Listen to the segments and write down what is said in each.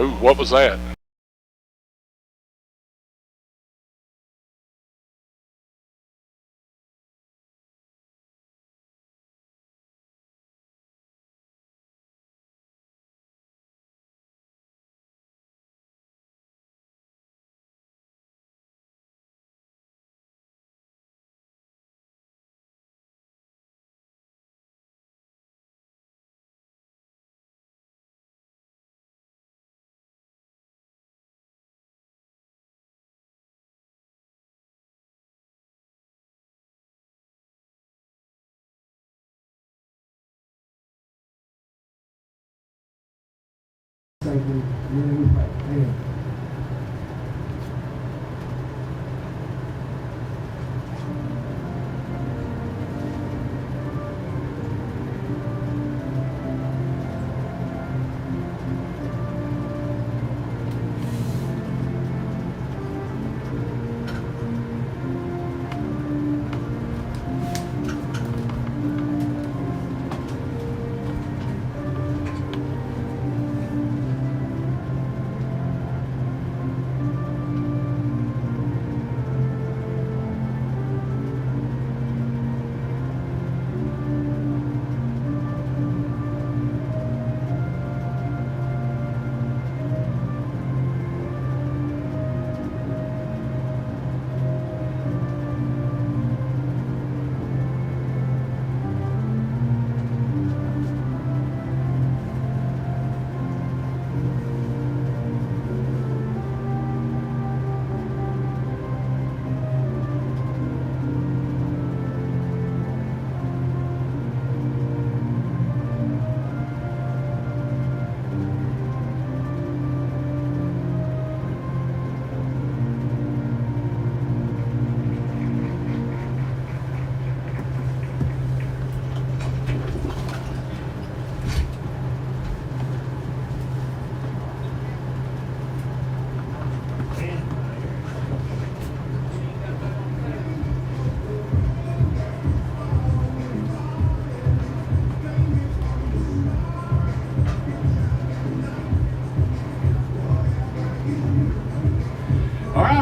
Oh, what was that?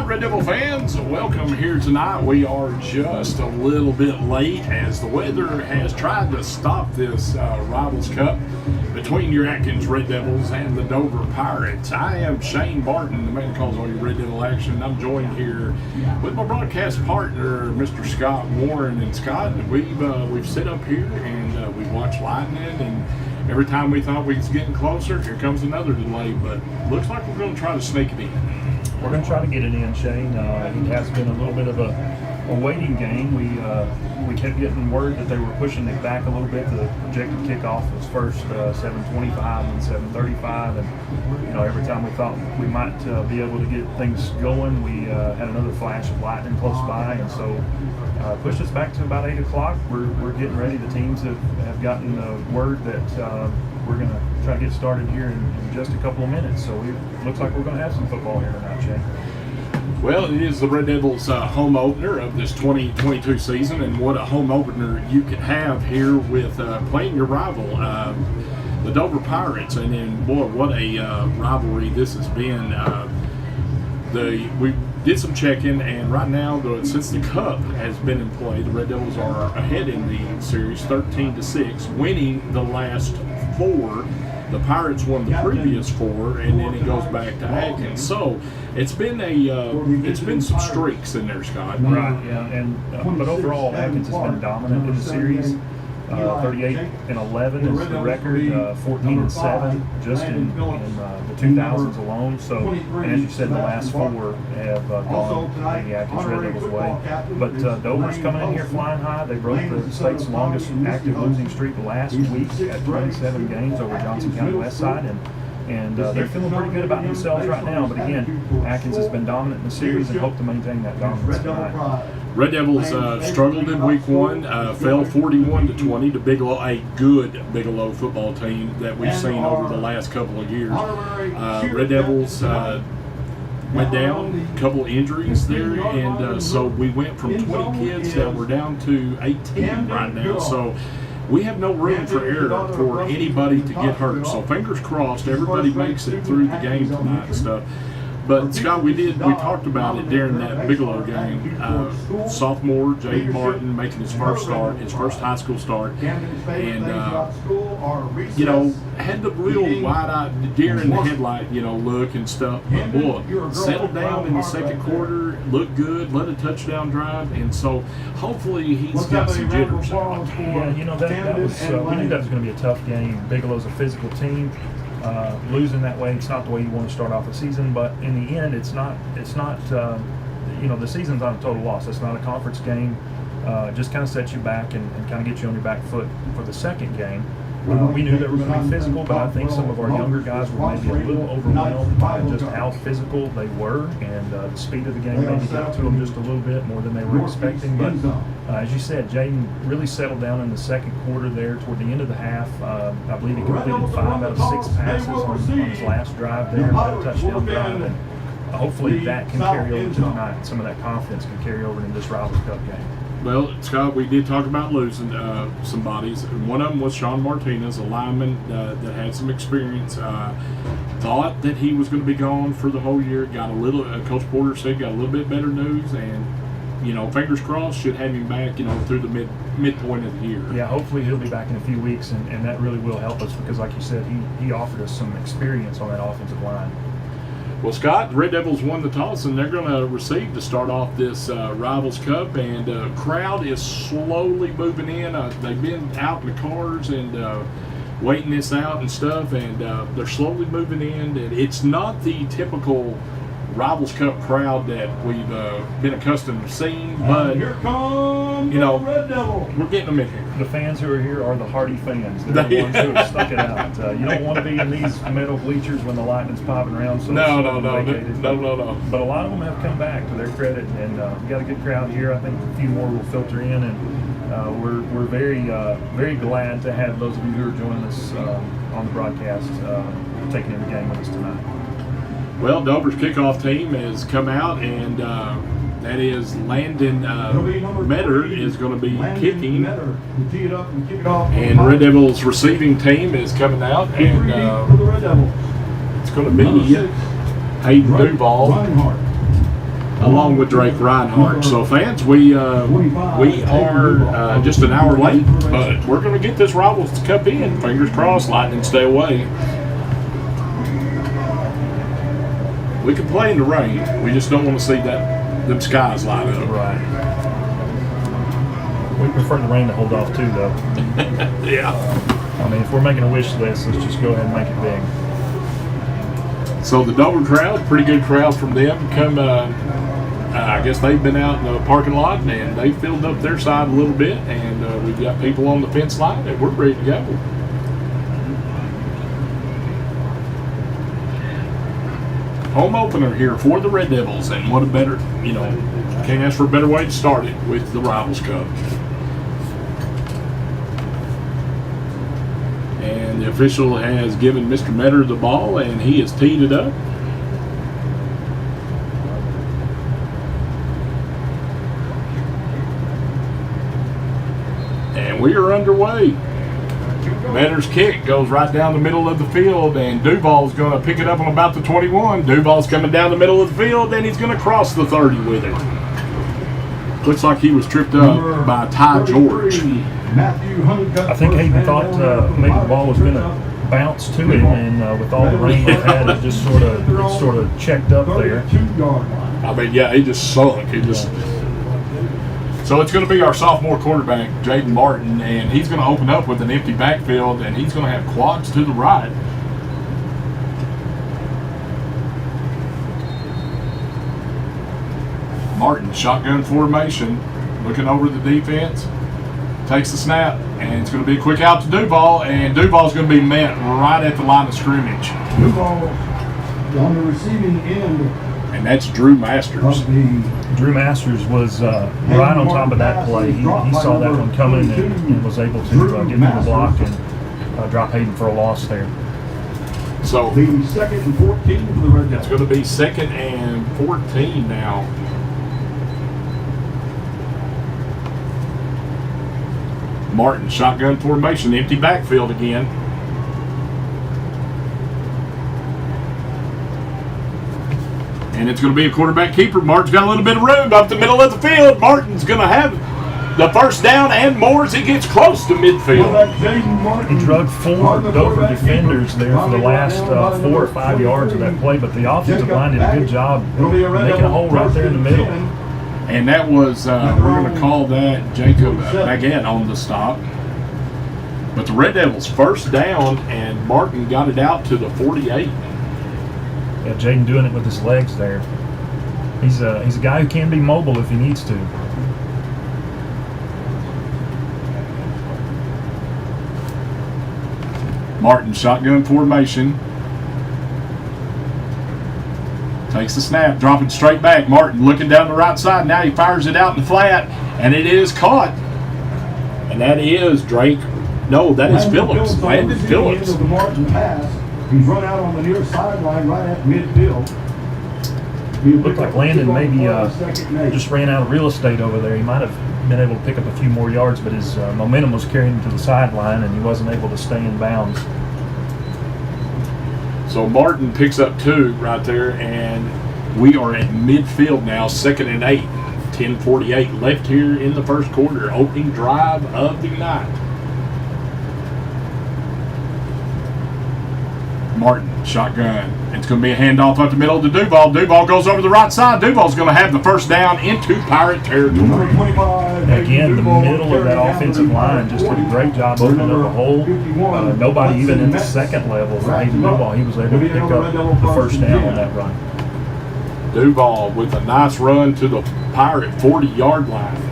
Red Devil fans, welcome here tonight. We are just a little bit late as the weather has tried to stop this Rivals Cup between your Atkins Red Devils and the Dover Pirates. I am Shane Barton, the man who calls all your Red Devil action. I'm joined here with my broadcast partner, Mr. Scott Warren. And Scott, we've sit up here and we've watched lightning, and every time we thought we was getting closer, here comes another delay, but looks like we're going to try to sneak it in. We're going to try to get it in, Shane. It has been a little bit of a waiting game. We kept getting word that they were pushing it back a little bit. The projected kickoff was first 7:25 and 7:35, and every time we thought we might be able to get things going, we had another flash of lightning close by, and so pushed us back to about 8 o'clock. We're getting ready. The teams have gotten word that we're going to try to get started here in just a couple of minutes. So it looks like we're going to have some football here tonight, Shane. Well, it is the Red Devils' home opener of this 2022 season, and what a home opener you could have here with playing your rival, the Dover Pirates. And then, boy, what a rivalry this has been. We did some checking, and right now, since the Cup has been in play, the Red Devils are ahead in the series, 13-6, winning the last 4. The Pirates won the previous 4, and then it goes back to Atkins. So it's been some streaks in there, Scott. Right, yeah, and but overall, Atkins has been dominant in the series. 38-11 is the record. 14-7 just in the 2000s alone. So, and as you said, the last 4 have gone the Atkins Red Devils' way. But Dover's coming in here flying high. They broke the state's longest active losing streak last week at 27 games over Johnson County West Side, and they're feeling pretty good about themselves right now. But again, Atkins has been dominant in the series and hope to maintain that dominance tonight. Red Devils struggled in week 1, fell 41-20 to Bigelow, a good Bigelow football team that we've seen over the last couple of years. Red Devils went down, a couple injuries there, and so we went from 20 kids that we're down to 18 right now. So we have no room for error for anybody to get hurt. So fingers crossed, everybody makes it through the game tonight and stuff. But Scott, we talked about it during that Bigelow game. Sophomore Jaden Martin making his first start, his first high school start, and had the real wide-eyed deer in the headlight, look and stuff. But boy, settled down in the second quarter, looked good, led a touchdown drive, and so hopefully he's got some jitters. Yeah, that was we knew that was going to be a tough game. Bigelow's a physical team. Losing that way, it's not the way you want to start off the season, but in the end, it's not the season's not a total loss. It's not a conference game. Just kind of sets you back and kind of get you on your back foot for the second game. We knew they were going to be physical, but I think some of our younger guys were maybe a little overwhelmed by just how physical they were, and the speed of the game maybe got to them just a little bit more than they were expecting. But as you said, Jaden really settled down in the second quarter there toward the end of the half. I believe he completed 5 out of 6 passes on his last drive there, a touchdown drive, and hopefully that can carry over to tonight. Some of that confidence can carry over into this Rivals Cup game. Well, Scott, we did talk about losing some bodies. One of them was Sean Martinez, a lineman that had some experience. Thought that he was going to be gone for the whole year. Got a little, Coach Porter said, got a little bit better news, and fingers crossed, should have him back, through the midpoint of the year. Yeah, hopefully he'll be back in a few weeks, and that really will help us because, like you said, he offered us some experience on that offensive line. Well, Scott, the Red Devils won the toss, and they're going to receive to start off this Rivals Cup, and the crowd is slowly moving in. They've been out in the cars and waiting this out and stuff, and they're slowly moving in. And it's not the typical Rivals Cup crowd that we've been accustomed to seeing, but here comes the Red Devils. We're getting them in here. The fans who are here are the hardy fans. They're the ones who have stuck it out. You don't want to be in these metal bleachers when the lightning's popping around. So No. But a lot of them have come back, to their credit, and we got a good crowd here. I think a few more will filter in, and we're very glad to have those of you who are joining us on the broadcast taking in the game with us tonight. Well, Dover's kickoff team has come out, and that is Landon Metter is going to be kicking. And Red Devils receiving team is coming out, and it's going to be Hayden Duval along with Drake Reinhardt. So fans, we are just an hour late, but we're going to get this Rivals Cup in. Fingers crossed, Lightning stay away. We can play in the rain. We just don't want to see them skies light up. Right. We prefer the rain to hold off too, though. Yeah. I mean, if we're making a wish list, let's just go ahead and make it big. So the Dover crowd, pretty good crowd from them. I guess they've been out in the parking lot and they filled up their side a little bit, and we've got people on the fence line and we're ready to go. Home opener here for the Red Devils, and what a better, can't ask for a better way to start it with the Rivals Cup. And the official has given Mr. Metter the ball, and he has teed it up. And we are underway. Metter's kick goes right down the middle of the field, and Duval's going to pick it up on about the 21. Duval's coming down the middle of the field, and he's going to cross the 30 with it. Looks like he was tripped up by Ty George. I think Hayden thought maybe the ball was going to bounce to him, and with all the rain we've had, it just sort of checked up there. I mean, yeah, he just sunk. So it's going to be our sophomore quarterback, Jaden Martin, and he's going to open up with an empty backfield, and he's going to have quads to the right. Martin, shotgun formation, looking over the defense, takes the snap, and it's going to be a quick out to Duval, and Duval's going to be met right at the line of scrimmage. Duval on the receiving end. And that's Drew Masters. Drew Masters was right on top of that play. He saw that one coming and was able to get through the block and drop Hayden for a loss there. So the 2nd and 14 for the Red Devils. It's going to be 2nd and 14 now. Martin, shotgun formation, empty backfield again. And it's going to be a quarterback keeper. Martin's got a little bit of room up the middle of the field. Martin's going to have the first down and more as he gets close to midfield. He drug 4 Dover defenders there for the last 4 or 5 yards of that play, but the offensive line did a good job making a hole right there in the middle. And that was, we're going to call that Jacob Baguette on the stop. But the Red Devils first down, and Martin got it out to the 48. Yeah, Jaden doing it with his legs there. He's a guy who can be mobile if he needs to. Martin, shotgun formation. Takes the snap, dropping straight back. Martin looking down the right side. Now he fires it out in the flat, and it is caught. And that is Drake. No, that is Phillips. Landon Phillips. The Martin pass. He's run out on the near sideline right at midfield. Looked like Landon maybe just ran out of real estate over there. He might have been able to pick up a few more yards, but his momentum was carrying him to the sideline, and he wasn't able to stay in bounds. So Martin picks up 2 right there, and we are at midfield now, 2nd and 8. 10:48 left here in the first quarter. Opening drive of the night. Martin, shotgun. It's going to be a handoff up the middle to Duval. Duval goes over the right side. Duval's going to have the first down into Pirate territory. Again, the middle of that offensive line just did a great job opening up a hole. Nobody even in the second level for Hayden Duval. He was able to pick up the first down on that run. Duval with a nice run to the Pirate 40-yard line.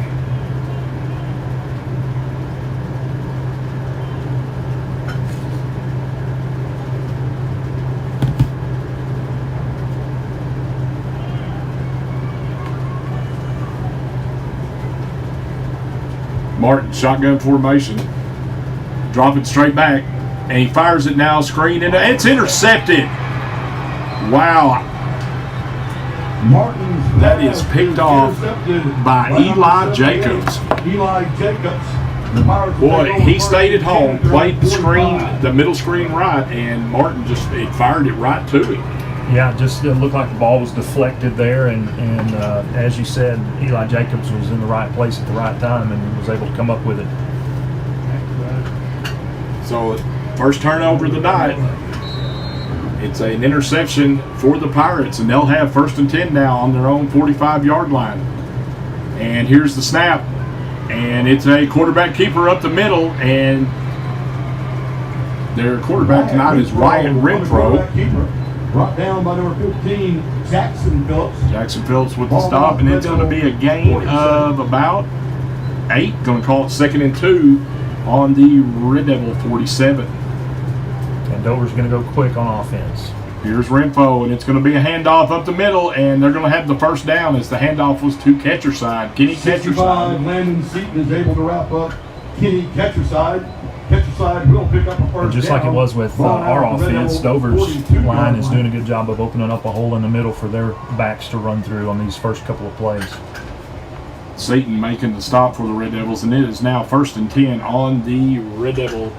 Martin, shotgun formation, dropping straight back, and he fires it now, screen, and it's intercepted. Wow. Martin's that is picked off by Eli Jacobs. Eli Jacobs. Boy, he stayed at home, played the screen, the middle screen right, and Martin just fired it right to him. Yeah, just it looked like the ball was deflected there, and as you said, Eli Jacobs was in the right place at the right time and was able to come up with it. So, first turnover of the night. It's an interception for the Pirates, and they'll have 1st and 10 now on their own 45-yard line. And here's the snap, and it's a quarterback keeper up the middle, and their quarterback tonight is Ryan Renfro. Brought down by number 15, Jackson Phillips. Jackson Phillips with the stop, and it's going to be a gain of about 8. Going to call it 2nd and 2 on the Red Devil 47. And Dover's going to go quick on offense. Here's Renfro, and it's going to be a handoff up the middle, and they're going to have the first down as the handoff was to Catcherside. Kenny Catcherside. Landon Seaton is able to wrap up Kenny Catcherside. Catcherside will pick up a first and just down. like it was with our offense, Dover's line is doing a good job of opening up a hole in the middle for their backs to run through on these first couple of plays. Seaton making the stop for the Red Devils, and it is now 1st and 10 on the Red Devil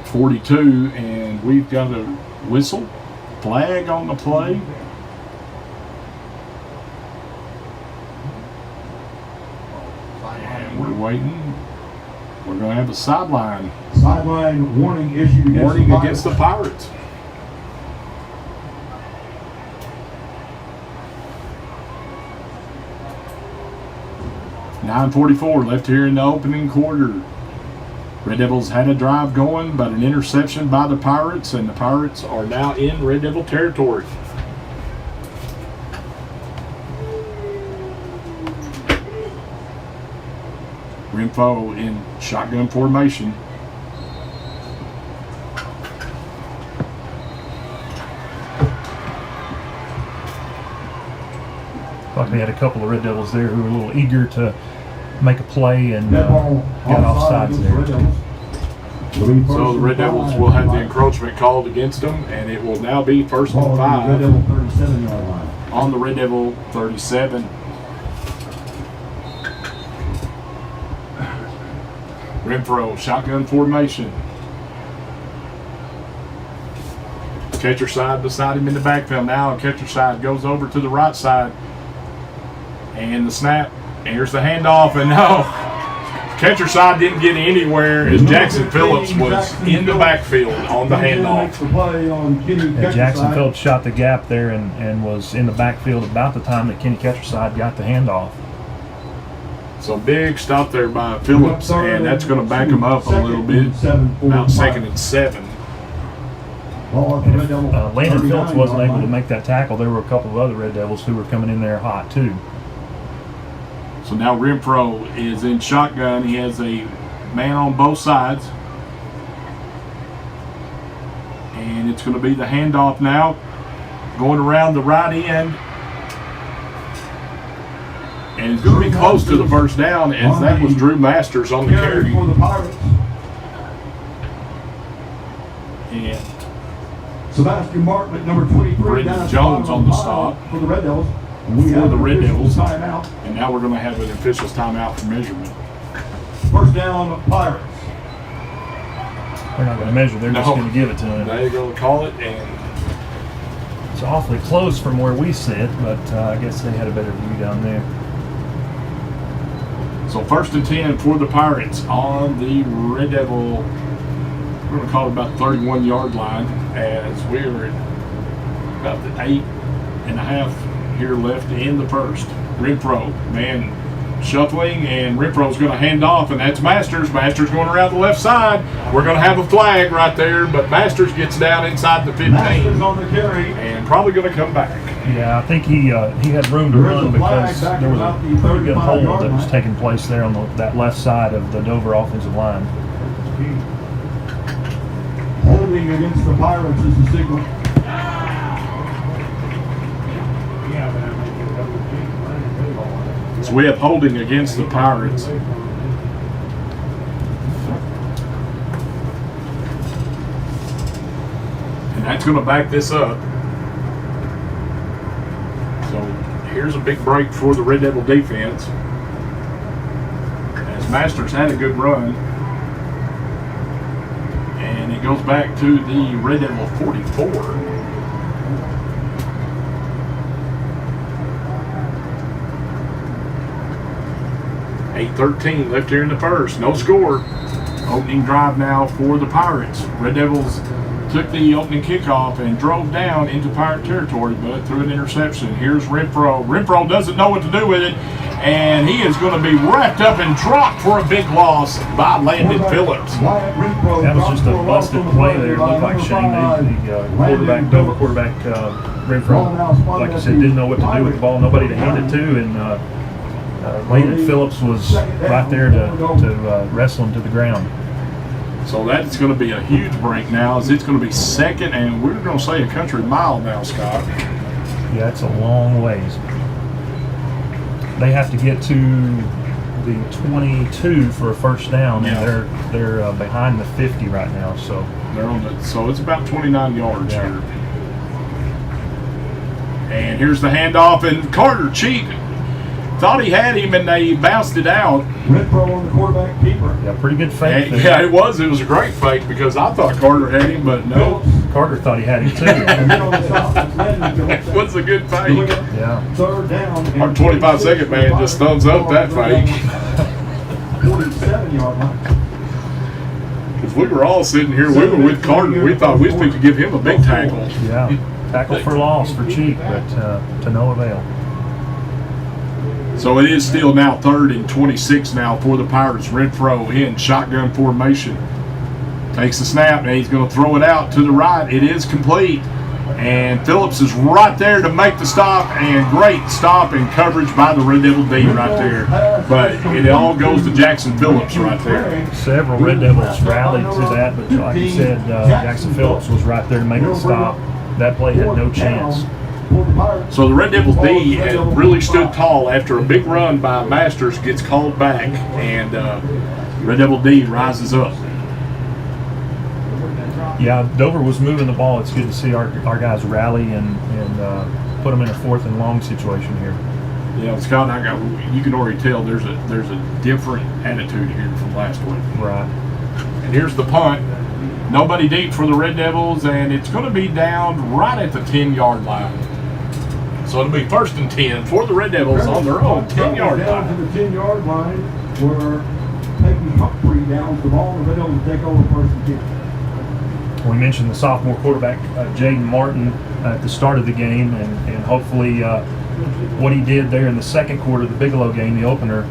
42, and we've got a whistle, flag on the play. And we're waiting. We're going to have a sideline. Sideline warning issued against the Pirates. .9:44 left here in the opening quarter. Red Devils had a drive going, but an interception by the Pirates, and the Pirates are now in Red Devil territory. Renfro in shotgun formation. Thought we had a couple of Red Devils there who were a little eager to make a play and got offsides there. So the Red Devils will have the encroachment called against them, and it will now be 1st and 5 on the Red Devil 37. Renfro, shotgun formation. Catcher side beside him in the backfield now. Catcher side goes over to the right side. And the snap. Here's the handoff, and no. Catcher side didn't get anywhere as Jackson Phillips was in the backfield on the handoff. Yeah, Jackson Phillips shot the gap there and was in the backfield about the time that Kenny Catcher side got the handoff. So big stop there by Phillips, and that's going to back him up a little bit. About 2nd and 7. And if Landon Phillips wasn't able to make that tackle, there were a couple of other Red Devils who were coming in there hot too. So now Renfro is in shotgun. He has a man on both sides. And it's going to be the handoff now. Going around the right end. And it's going to be close to the first down as that was Drew Masters on the carry. And Sebastian Martin at number 23. Brendan Jones on the stop for the Red Devils. For the Red Devils. Timeout. And now we're going to have an official's timeout for measurement. First down, Pirates. They're not going to measure, they're just going to give it to him. They're going to call it, and It's awfully close from where we sit, but I guess they had a better view down there. so 1st and 10 for the Pirates on the Red Devil. We're going to call it about 31-yard line as we're at about the 8.5 here left in the first. Renfro, man, shuffling, and Renfro's going to hand off, and that's Masters. Masters going around the left side. We're going to have a flag right there, but Masters gets down inside the 15 Masters on the carry. and probably going to come back. Yeah, I think he had room to run because there was a pretty good hold that was taking place there on that left side of the Dover offensive line. Holding against the Pirates is the signal. So we have holding against the Pirates. And that's going to back this up. So here's a big break for the Red Devil defense. As Masters had a good run. And it goes back to the Red Devil 44. 8:13 left here in the first. No score. Opening drive now for the Pirates. Red Devils took the opening kickoff and drove down into Pirate territory, but threw an interception. Here's Renfro. Renfro doesn't know what to do with it, and he is going to be wrapped up and dropped for a big loss by Landon Phillips. That was just a busted play there. It looked like Shane, the quarterback, Dover quarterback, Renfro, like I said, didn't know what to do with the ball. Nobody to hand it to, and Landon Phillips was right there to wrestle him to the ground. So that's going to be a huge break now, as it's going to be 2nd, and we're going to say a country mile now, Scott. Yeah, it's a long ways. They have to get to the 22 for a first down, Yeah. and they're behind the 50 right now. So They're on the, so it's about 29 yards Yeah. here. And here's the handoff, and Carter Cheek thought he had him, and they bounced it out. Renfro on the quarterback keeper. yeah, pretty good fake. And, yeah, it was a great fake because I thought Carter had him, but no, Carter thought he had him too. And then on the stop, it's Landon Phillips. it was a good fake. Yeah. Third down. Our 25-second man just thumbs up that fake. 47-yard line. Because we were all sitting here, we were with Carter. We thought we could give him a big tackle. Yeah, tackle for loss for Cheek, but to no avail. So it is still now 3rd and 26 now for the Pirates. Renfro in shotgun formation. Takes the snap, and he's going to throw it out to the right. It is complete. And Phillips is right there to make the stop, and great stop and coverage by the Red Devil D right there. But it all goes to Jackson Phillips right there. Several Red Devils rallied to that, but like you said, Jackson Phillips was right there to make the stop. That play had no chance. So the Red Devils D had really stood tall after a big run by Masters gets called back, and Red Devil D rises up. Yeah, Dover was moving the ball. It's good to see our guys rally and put them in a 4th and long situation here. Yeah, Scott and I you can already tell there's a different attitude here from last week. Right. And here's the punt. Nobody deep for the Red Devils, and it's going to be down right at the 10-yard line. So it'll be 1st and 10 for the Red Devils on their own 10-yard down line. to the 10-yard line where Peyton Humphrey downs the ball. The Red Devils take over 1st and 10. We mentioned the sophomore quarterback, Jaden Martin, at the start of the game, and hopefully what he did there in the second quarter of the Bigelow game, the opener,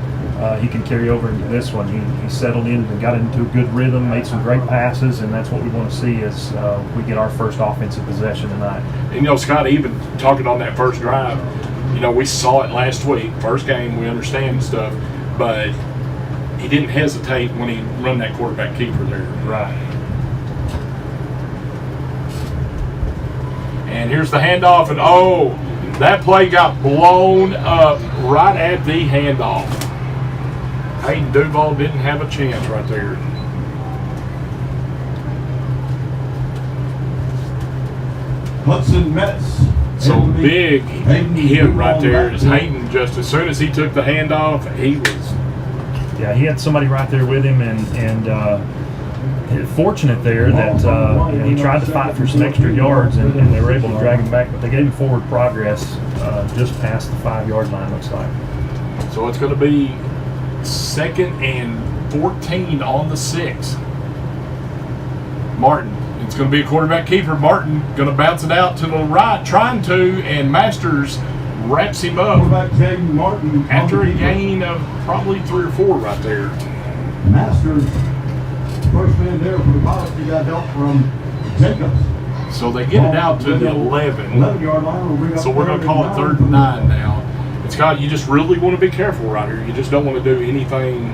he can carry over into this one. He settled in and got into a good rhythm, made some great passes, and that's what we want to see as we get our first offensive possession tonight. And, Scott, even talking on that first drive, we saw it last week. First game, we understand stuff, but he didn't hesitate when he run that quarterback keeper there. Right. And here's the handoff, and that play got blown up right at the handoff. Hayden Duval didn't have a chance right there. Hudson Metz. So big hit right there as Hayden, just as soon as he took the handoff, he was. Yeah, he had somebody right there with him, and fortunate there that he tried to fight for some extra yards, and they were able to drag him back, but they gave him forward progress just past the 5-yard line, looks like. So it's going to be 2nd and 14 on the 6. Martin. It's going to be a quarterback keeper. Martin going to bounce it out to the right, trying to, and Masters wraps him up after a gain of probably 3 or 4 right there. Masters, first man there for the Pilots, he got help from Jacobs. So they get it out to the 11. 11-yard line. So we're going to call it 3rd and 9 now. And Scott, you just really want to be careful right here. You just don't want to do anything.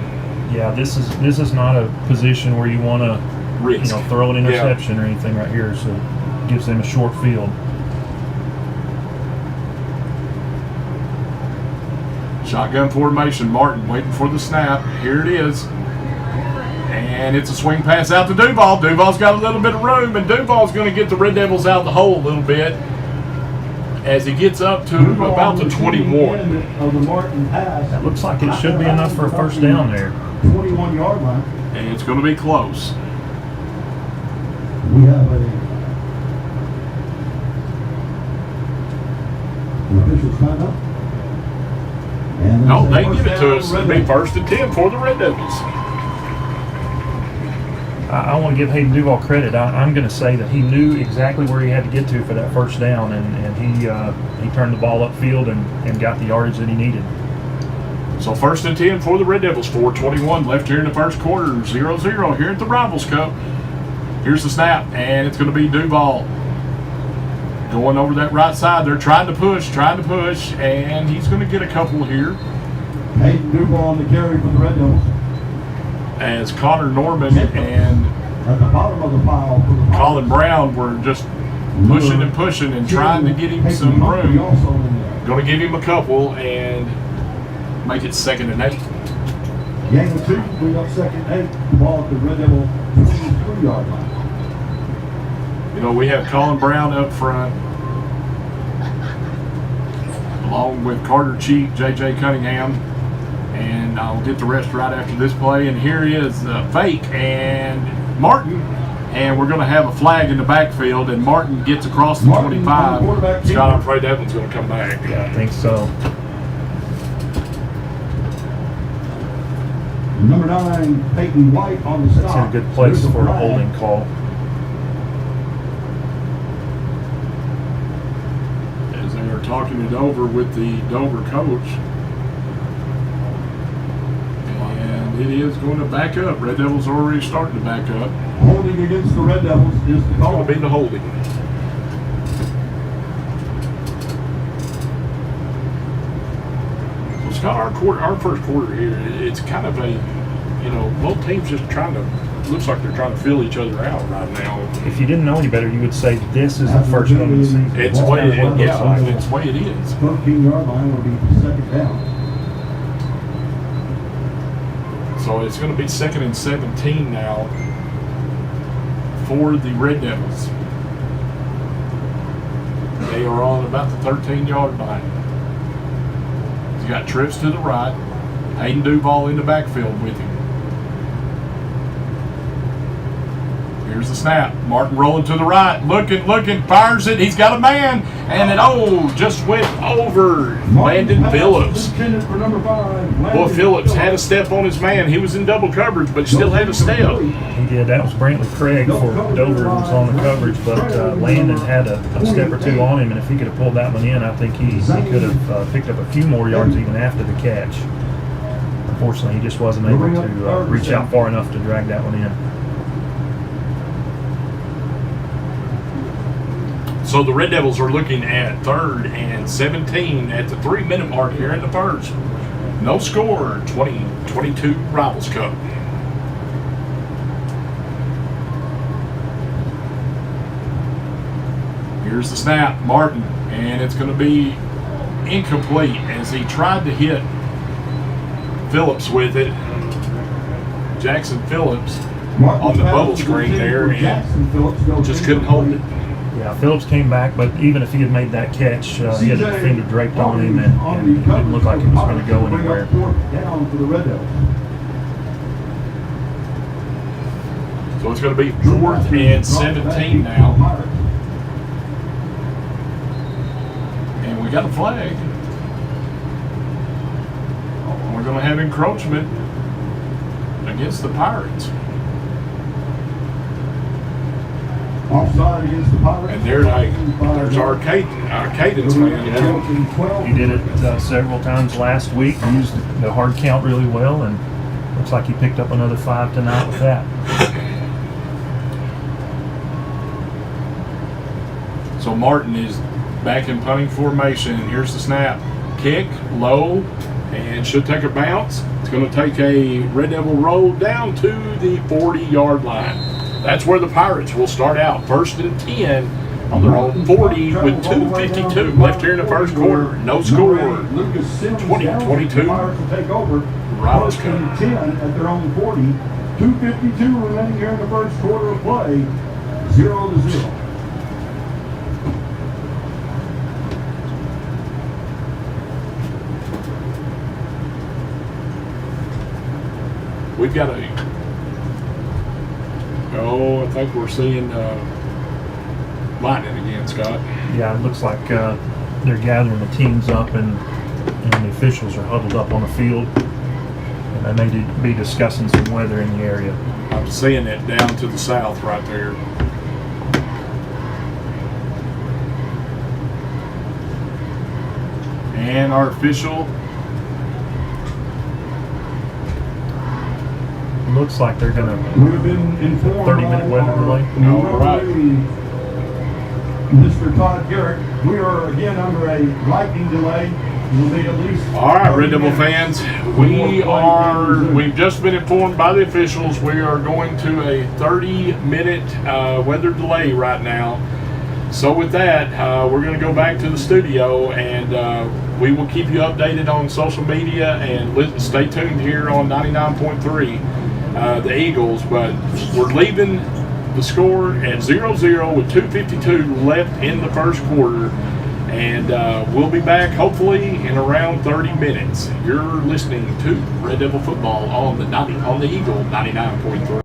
Yeah, this is not a position where you want to risk. Throw an interception or anything right here, so it gives them a short field. Shotgun formation. Martin waiting for the snap. Here it is. And it's a swing pass out to Duval. Duval's got a little bit of room, and Duval's going to get the Red Devils out of the hole a little bit as he gets up to about the 21. That looks like it should be enough for a first down there. 21-yard line. And it's going to be close. We have an official timeout. No, they give it to us. It'll be 1st and 10 for the Red Devils. I want to give Hayden Duval credit. I'm going to say that he knew exactly where he had to get to for that first down, and he turned the ball upfield and got the yardage that he needed. So 1st and 10 for the Red Devils. 4:21 left here in the first quarter. 0-0 here at the Rivals Cup. Here's the snap, and it's going to be Duval going over that right side. They're trying to push, and he's going to get a couple here. Hayden Duval on the carry for the Red Devils. As Connor Norman and at the bottom of the pile for the Colin Brown were just pushing and trying to get him some room. Going to give him a couple and make it 2nd and 8. Gain of 2, bring up 2nd and 8. The ball at the Red Devil 23-yard line. We have Colin Brown up front, along with Carter Cheek, J.J. Cunningham, and I'll get the rest right after this play. And here is Fake and Martin, and we're going to have a flag in the backfield, and Martin gets across the 25. Scott, I'm afraid that one's going to come back. Yeah, I think so. Number 9, Peyton White on the stop. That's in a good place for a holding call. As they are talking it over with the Dover coach. And it is going to back up. Red Devils are already starting to back up. Holding against the Red Devils is the call. It's going to be the holding. So Scott, our first quarter here, it's kind of a, both teams just looks like they're trying to fill each other out right now. If you didn't know any better, you would say this is the first game of the season. It's the way it's the way it is. 13-yard line will be 2nd down. So it's going to be 2nd and 17 now for the Red Devils. They are on about the 13-yard line. He's got trips to the right. Hayden Duval in the backfield with him. Here's the snap. Martin rolling to the right. Looking, fires it. He's got a man. And it, just went over Landon Phillips. Boy, Phillips had a step on his man. He was in double coverage, but still had a step. He did. That was Brantley Craig for Dover, who was on the coverage, but Landon had a step or two on him, and if he could have pulled that one in, I think he could have picked up a few more yards even after the catch. Unfortunately, he just wasn't able to reach out far enough to drag that one in. So the Red Devils are looking at 3rd and 17 at the 3-minute mark here in the first. No score, 2022 Rivals Cup. Here's the snap, Martin, and it's going to be incomplete as he tried to hit Phillips with it. Jackson Phillips on the bubble screen there and just couldn't hold it. Yeah, Phillips came back, but even if he had made that catch, he had a defender draped on him, and it didn't look like he was going to go anywhere. So it's going to be 4th and 17 now. And we got a flag. We're going to have encroachment against the Pirates. Offside against the Pirates. And there's our Cadence man. He did it several times last week. He used the hard count really well, and looks like he picked up another 5 tonight with that. So Martin is back in punting formation. Here's the snap. Kick, low, and should take a bounce. It's going to take a Red Devil roll down to the 40-yard line. That's where the Pirates will start out. 1st and 10 on their own 40 with 2:52 left here in the first quarter. No score. 2022 Rivals Cup. 10 at their own 40. 2:52 remaining here in the first quarter of play. 0-0. We've got I think we're seeing lightning again, Scott. Yeah, it looks like they're gathering the teams up, and the officials are huddled up on the field, and they may be discussing some weather in the area. I'm seeing it down to the south right there. And our official. Looks like they're going to We've been informed 30-minute weather delay. All right. Mr. Todd Garrett, we are again under a lightning delay. We'll be at least. All right, Red Devil fans, we've just been informed by the officials we are going to a 30-minute weather delay right now. So with that, we're going to go back to the studio, and we will keep you updated on social media, and stay tuned here on 99.3. The Eagles, but we're leaving the score at 0-0 with 2:52 left in the first quarter, and we'll be back hopefully in around 30 minutes. You're listening to Red Devil Football on the Eagle 99.3.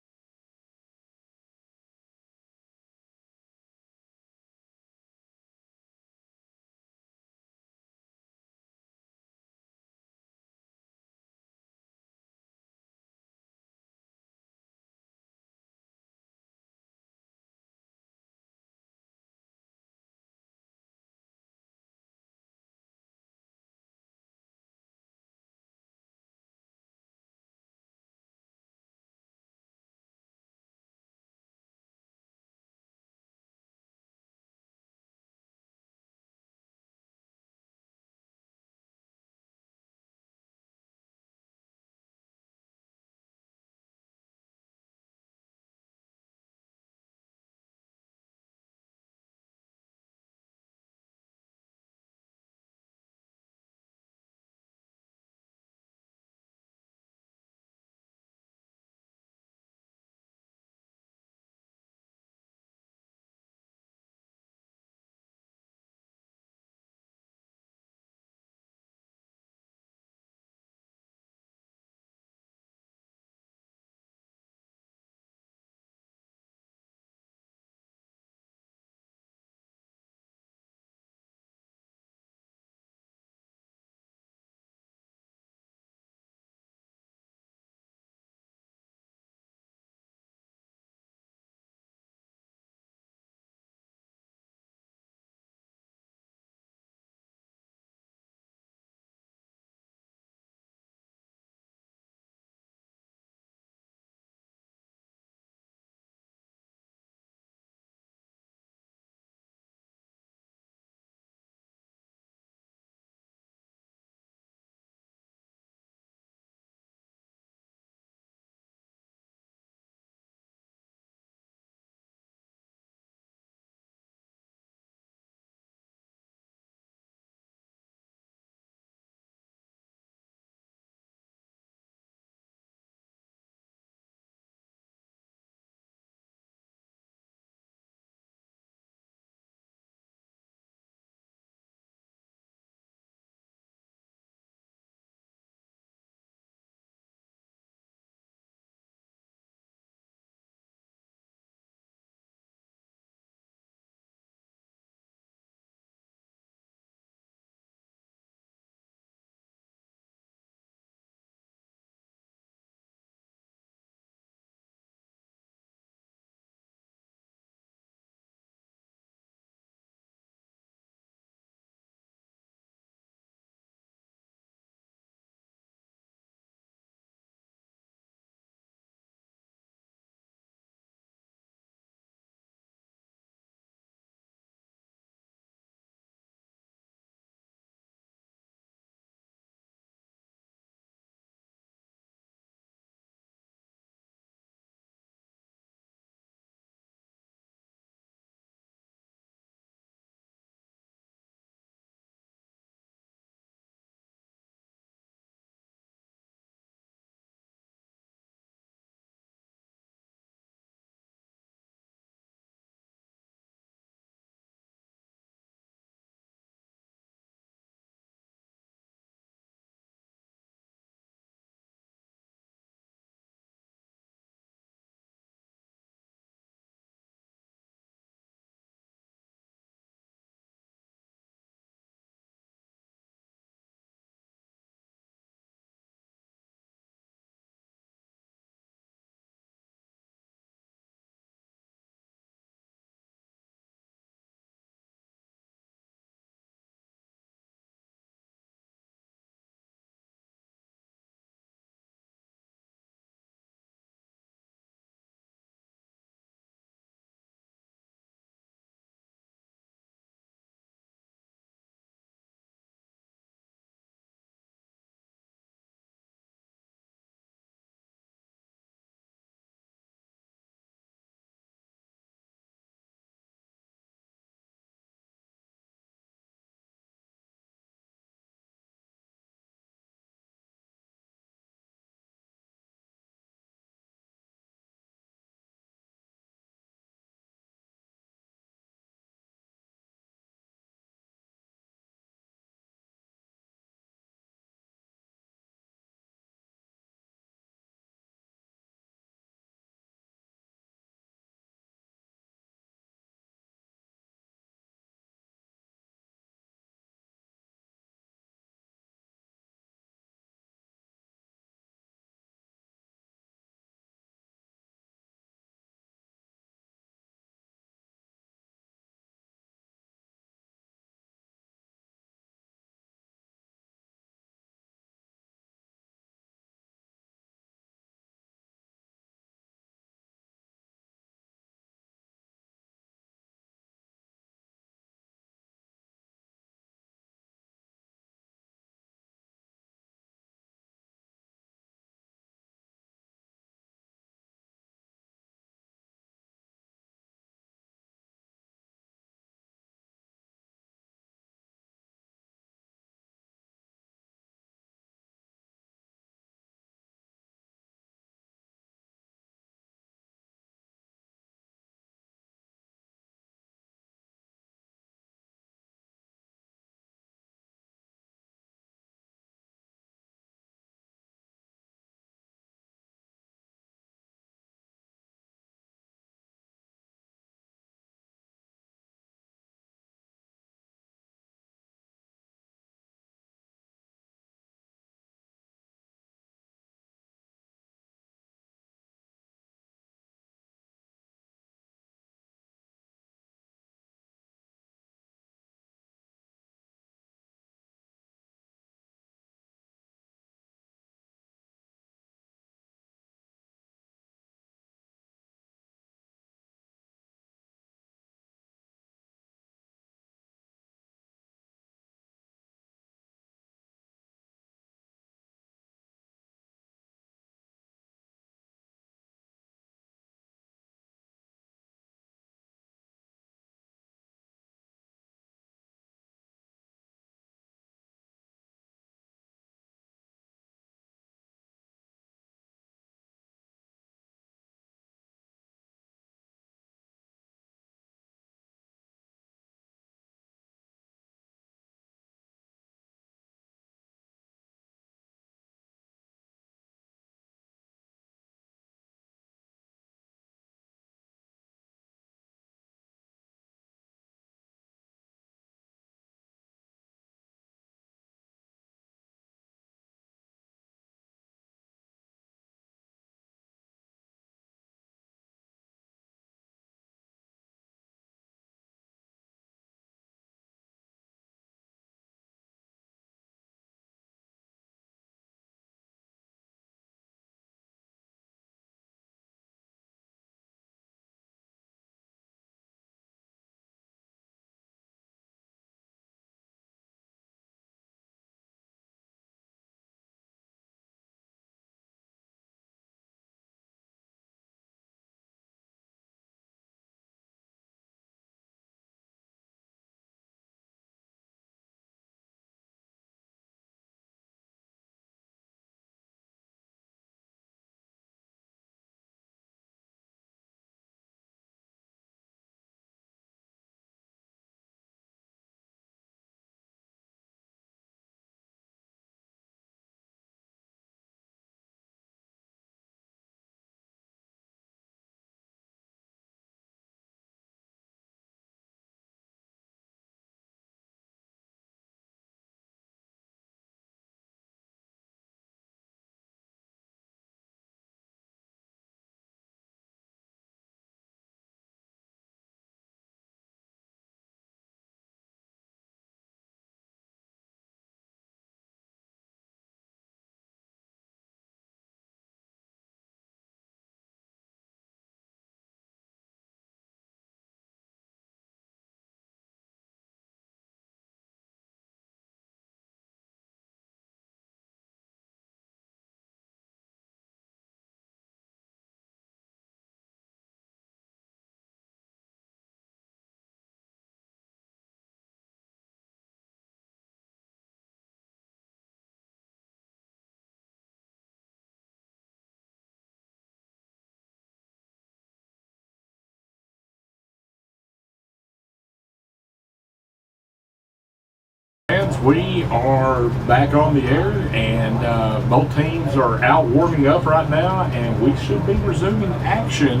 we are back on the air, and both teams are out warming up right now, and we should be resuming action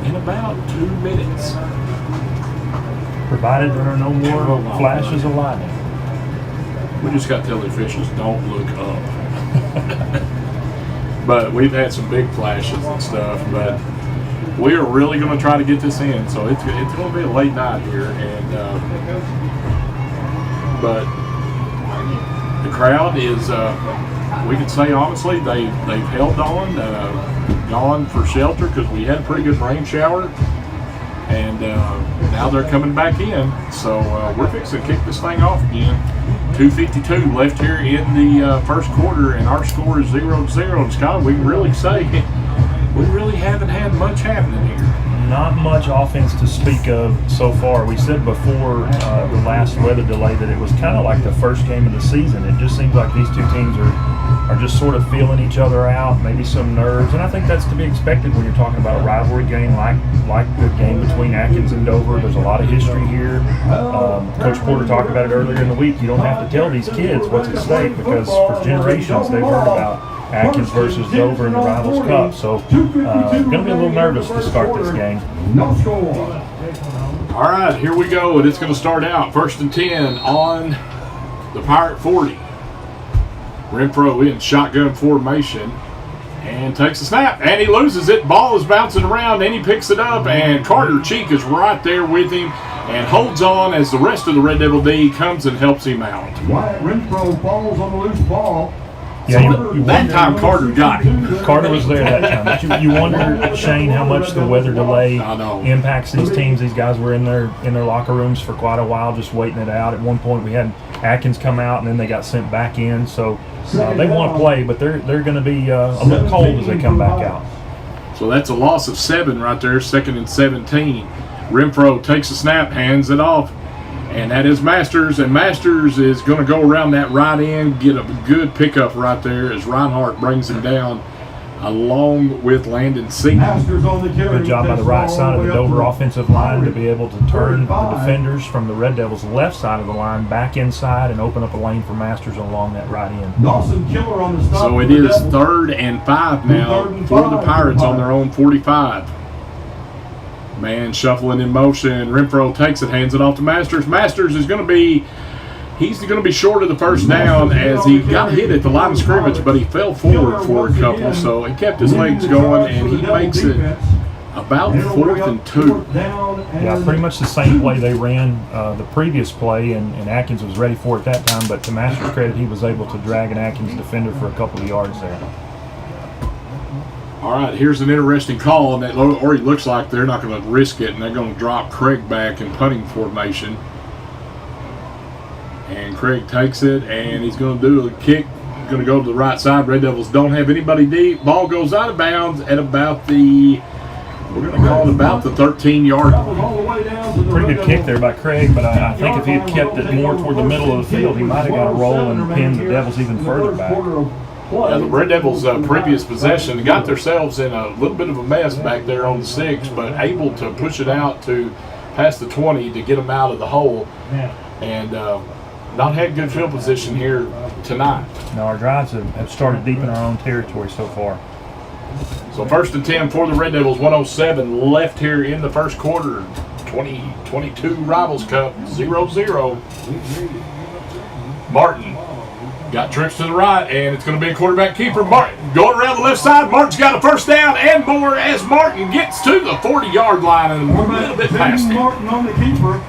in about 2 minutes. Provided there are no more flashes of lightning. We just got to tell the officials, don't look up. But we've had some big flashes and stuff, but we are really going to try to get this in. So it's going to be a late night here, and but the crowd is, we can say honestly, they've held on, gone for shelter because we had a pretty good rain shower, and now they're coming back in. So we're fixing to kick this thing off again. 2:52 left here in the first quarter, and our score is 0-0. And Scott, we can really say we really haven't had much happening here. Not much offense to speak of so far. We said before the last weather delay that it was kind of like the first game of the season. It just seems like these two teams are just sort of feeling each other out, maybe some nerves, and I think that's to be expected when you're talking about a rivalry game like the game between Atkins and Dover. There's a lot of history here. Coach Porter talked about it earlier in the week. You don't have to tell these kids what's at stake because for generations they've heard about Atkins versus Dover in the Rivals Cup. So going to be a little nervous to start this game. No score. All right, here we go, and it's going to start out 1st and 10 on the Pirate 40. Renfro in shotgun formation and takes a snap, and he loses it. Ball is bouncing around, and he picks it up, and Carter Cheek is right there with him and holds on as the rest of the Red Devil D comes and helps him out. Wyatt Renfro falls on the loose ball. Yeah, that time Carter got him. Carter was there that time. But you wonder, Shane, how much the weather delay impacts these teams. These guys were in their locker rooms for quite a while, just waiting it out. At one point, we had Atkins come out, and then they got sent back in. So they want to play, but they're going to be a little cold as they come back out. So that's a loss of 7 right there. 2nd and 17. Renfro takes a snap, hands it off. And that is Masters, and Masters is going to go around that right end, get a good pickup right there as Reinhardt brings him down along with Landon Seaton. Good job by the right side of the Dover offensive line to be able to turn the defenders from the Red Devils' left side of the line back inside and open up a lane for Masters along that right end. So it is 3rd and 5 now for the Pirates on their own 45. Man shuffling in motion. Renfro takes it, hands it off to Masters. Masters is going to be, he's going to be short of the first down as he got hit at the line of scrimmage, but he fell forward for a couple, so he kept his legs going, and he makes it about 4th and 2. Yeah, pretty much the same play they ran the previous play, and Atkins was ready for it that time, but to Masters' credit, he was able to drag an Atkins defender for a couple of yards there. All right, here's an interesting call, and that already looks like they're not going to risk it, and they're going to drop Craig back in punting formation. And Craig takes it, and he's going to do a kick. Going to go to the right side. Red Devils don't have anybody deep. Ball goes out of bounds at about the, we're going to call it about the 13-yard line. Pretty good kick there by Craig, but I think if he had kept it more toward the middle of the field, he might have got a roll and pinned the Devils even further back. Yeah, the Red Devils' previous possession got themselves in a little bit of a mess back there on the 6, but able to push it out to past the 20 to get them out of the hole, and not had good field position here tonight. No, our drives have started deep in our own territory so far. So 1st and 10 for the Red Devils, 1:07 left here in the first quarter. 2022 Rivals Cup, 0-0. Martin got trips to the right, and it's going to be a quarterback keeper. Martin going around the left side. Martin's got a first down and more as Martin gets to the 40-yard line and a little bit past him.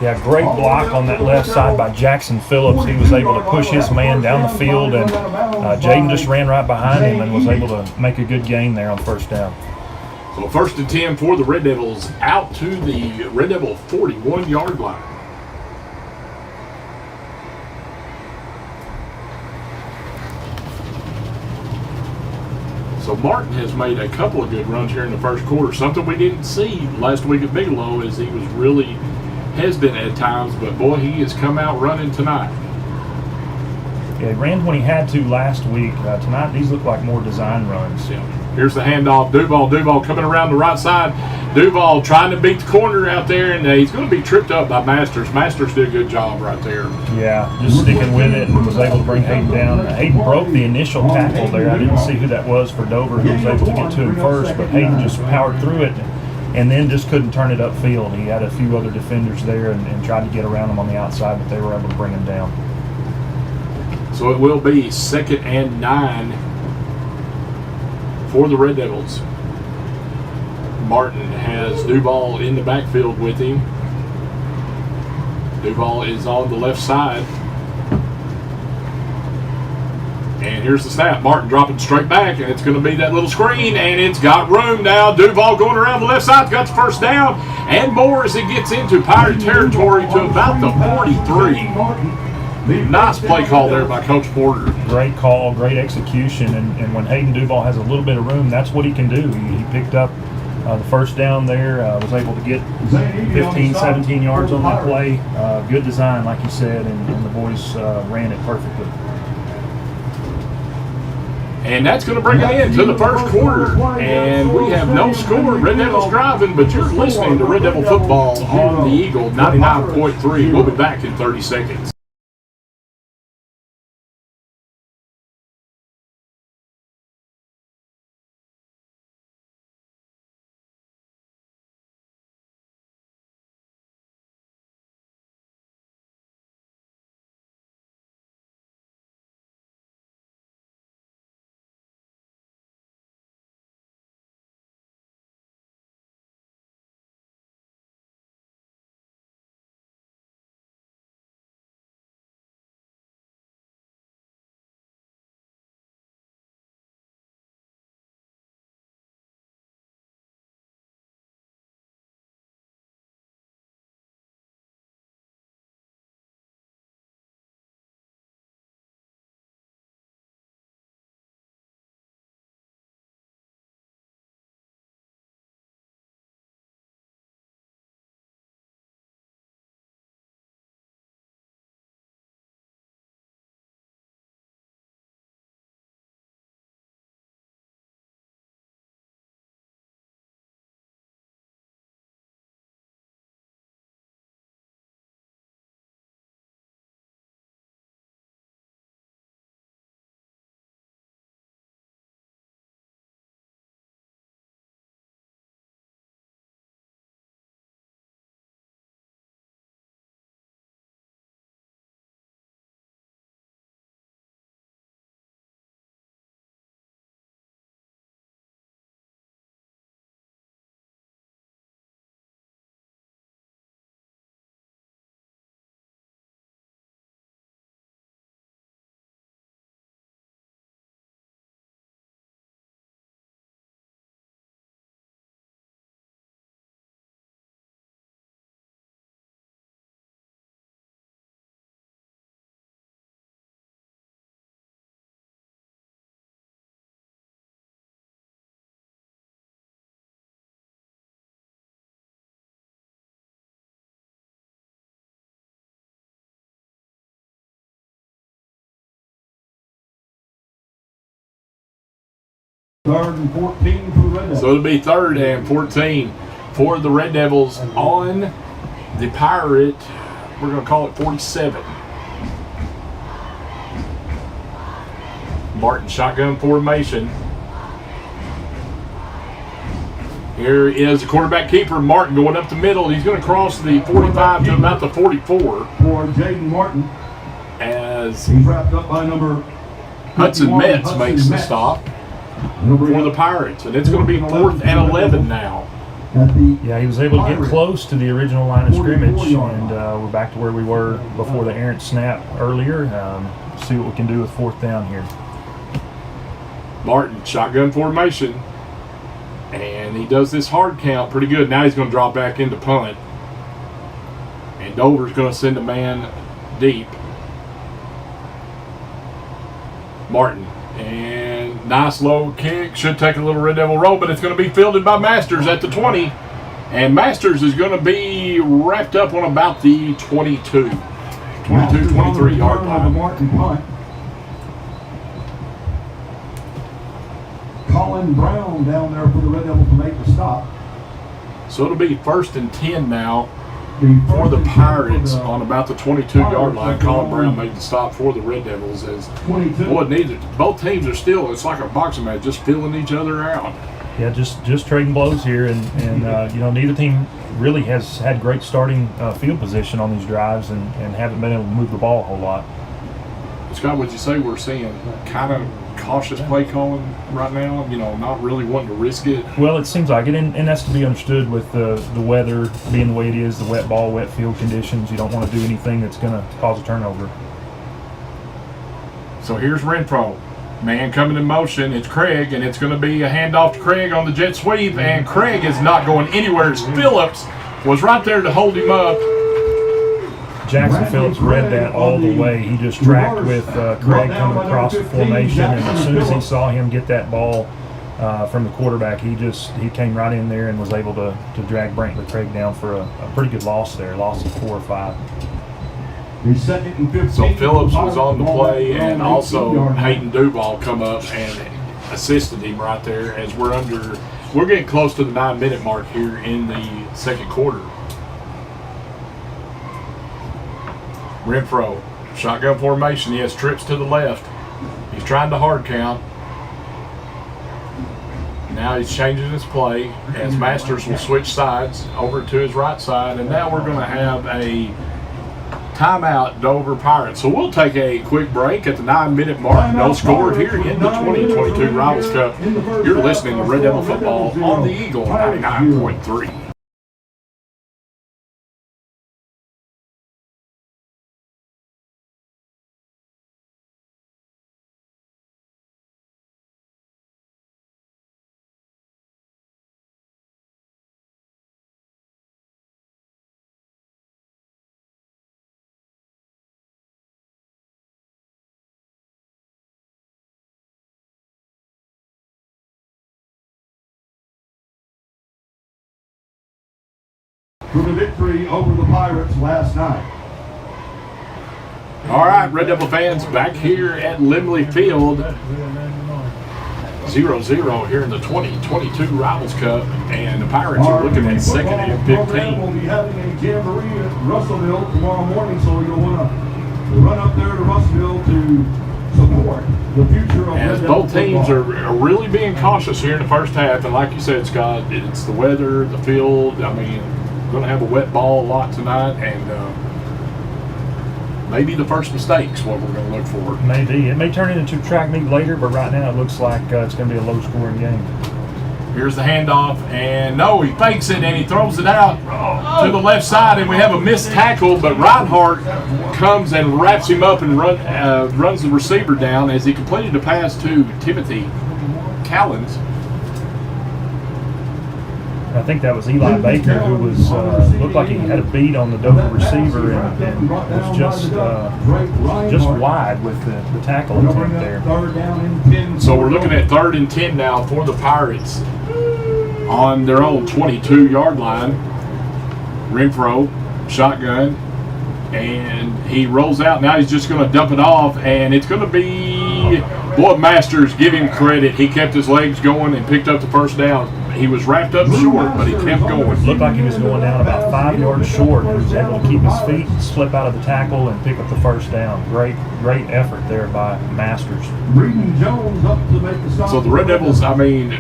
Yeah, great block on that left side by Jackson Phillips. He was able to push his man down the field, and Jaden just ran right behind him and was able to make a good gain there on first down. So 1st and 10 for the Red Devils out to the Red Devil 41-yard line. So Martin has made a couple of good runs here in the first quarter. Something we didn't see last week at Bigelow as he was really hesitant at times, but boy, he has come out running tonight. Yeah, he ran when he had to last week. Tonight, these look like more design runs. Yeah. Here's the handoff. Duval coming around the right side. Duval trying to beat the corner out there, and he's going to be tripped up by Masters. Masters did a good job right there. Yeah, just sticking with it and was able to bring Hayden down. Hayden broke the initial tackle there. I didn't see who that was for Dover who was able to get to him first, but Hayden just powered through it and then just couldn't turn it upfield. He had a few other defenders there and tried to get around him on the outside, but they were able to bring him down. So it will be 2nd and 9 for the Red Devils. Martin has Duval in the backfield with him. Duval is on the left side. And here's the snap. Martin dropping straight back, and it's going to be that little screen, and it's got room now. Duval going around the left side, got the first down, and more as it gets into Pirate territory to about the 43. Nice play call there by Coach Porter. Great call, great execution, and when Hayden Duval has a little bit of room, that's what he can do. He picked up the first down there, was able to get 15, 17 yards on that play. Good design, like you said, and the boys ran it perfectly. And that's going to bring it into the first quarter. And we have no score. Red Devils driving, but you're listening to Red Devil football on the Eagle 99.3. We'll be back in 30 seconds. Third and 14 for the Red Devils. So it'll be 3rd and 14 for the Red Devils on the Pirate. We're going to call it 47. Martin shotgun formation. Here is the quarterback keeper, Martin, going up the middle. He's going to cross the 45 to about the 44. For Jaden Martin. As he's wrapped up by number Hudson Metz makes the stop for the Pirates. And it's going to be 4th and 11 now. Yeah, he was able to get close to the original line of scrimmage, and we're back to where we were before the errant snap earlier. See what we can do with 4th down here. Martin, shotgun formation. And he does this hard count pretty good. Now he's going to drop back into punt. And Dover's going to send a man deep. Martin. And nice low kick. Should take a little Red Devil roll, but it's going to be fielded by Masters at the 20. And Masters is going to be wrapped up on about the 22, 23 yard line. Martin punt. Call Colin Brown down there for the Red Devils to make the stop. So it'll be 1st and 10 now The for first the and 10 Pirates for the on about the 22-yard line. Pirates. Colin Brown made the stop for the Red Devils. As 22. boy, both teams are still, it's like a boxing match, just filling each other out. Yeah, just trading blows here, and you know, neither team really has had great starting field position on these drives, and haven't been able to move the ball a whole lot. Scott, would you say we're seeing kind of cautious play calling right now? You know, not really wanting to risk it. Well, it seems like it, and that's to be understood with the weather being the way it is, the wet ball, wet field conditions. You don't want to do anything that's going to cause a turnover. So here's Renfro. Man coming in motion. It's Craig, and it's going to be a handoff to Craig on the jet sweep, and Craig is not going anywhere as Phillips was right there to hold him up. Jackson Phillips read that all the way. He just tracked with Craig coming across the formation, and as soon as he saw him get that ball from the quarterback, he came right in there and was able to drag Brantley Craig down for a pretty good loss there, loss of 4 or 5. So Phillips was on the play, and also Hayden Duval come up and assisted him right there as we're getting close to the 9-minute mark here in the second quarter. Renfro, shotgun formation. He has trips to the left. He's trying to hard count. Now he's changing his play as Masters will switch sides over to his right side, and now we're going to have a timeout, Dover Pirates. So we'll take a quick break at the 9-minute mark. No score here in the 2022 Rivals Cup. You're listening to Red Devil Football on the Eagle 99.3. For the victory over the Pirates last night. All right, Red Devil fans, back here at Lemley Field. 0-0 here in the 2022 Rivals Cup, and the Pirates are looking at second and 15. We'll be having a jamboree at Russellville tomorrow morning, so you'll want to run up there to Russellville to support the future of As Red both Devil teams football. are really being cautious here in the first half, and like you said, Scott, it's the weather, the field. I mean, going to have a wet ball a lot tonight, and maybe the first mistake's what we're going to look for. Maybe. It may turn into track meet later, but right now it looks like it's going to be a low-scoring game. Here's the handoff, and no, he fakes it, and he throws it out to the left side, and we have a missed tackle, but Reinhardt comes and wraps him up and runs the receiver down as he completed the pass to Timothy Callens. I think that was Eli Baker, who was looked like he had a beat on the Dover receiver and was just wide with the tackle attempt there. So we're looking at 3rd and 10 now for the Pirates on their own 22-yard line. Renfro, shotgun, and he rolls out. Now he's just going to dump it off, and it's going to be, boy, Masters, give him credit. He kept his legs going and picked up the first down. He was wrapped up short, but he kept going. Looked like he was going down about 5 yards short. He was able to keep his feet, slip out of the tackle, and pick up the first down. Great effort there by Masters. So the Red Devils, I mean,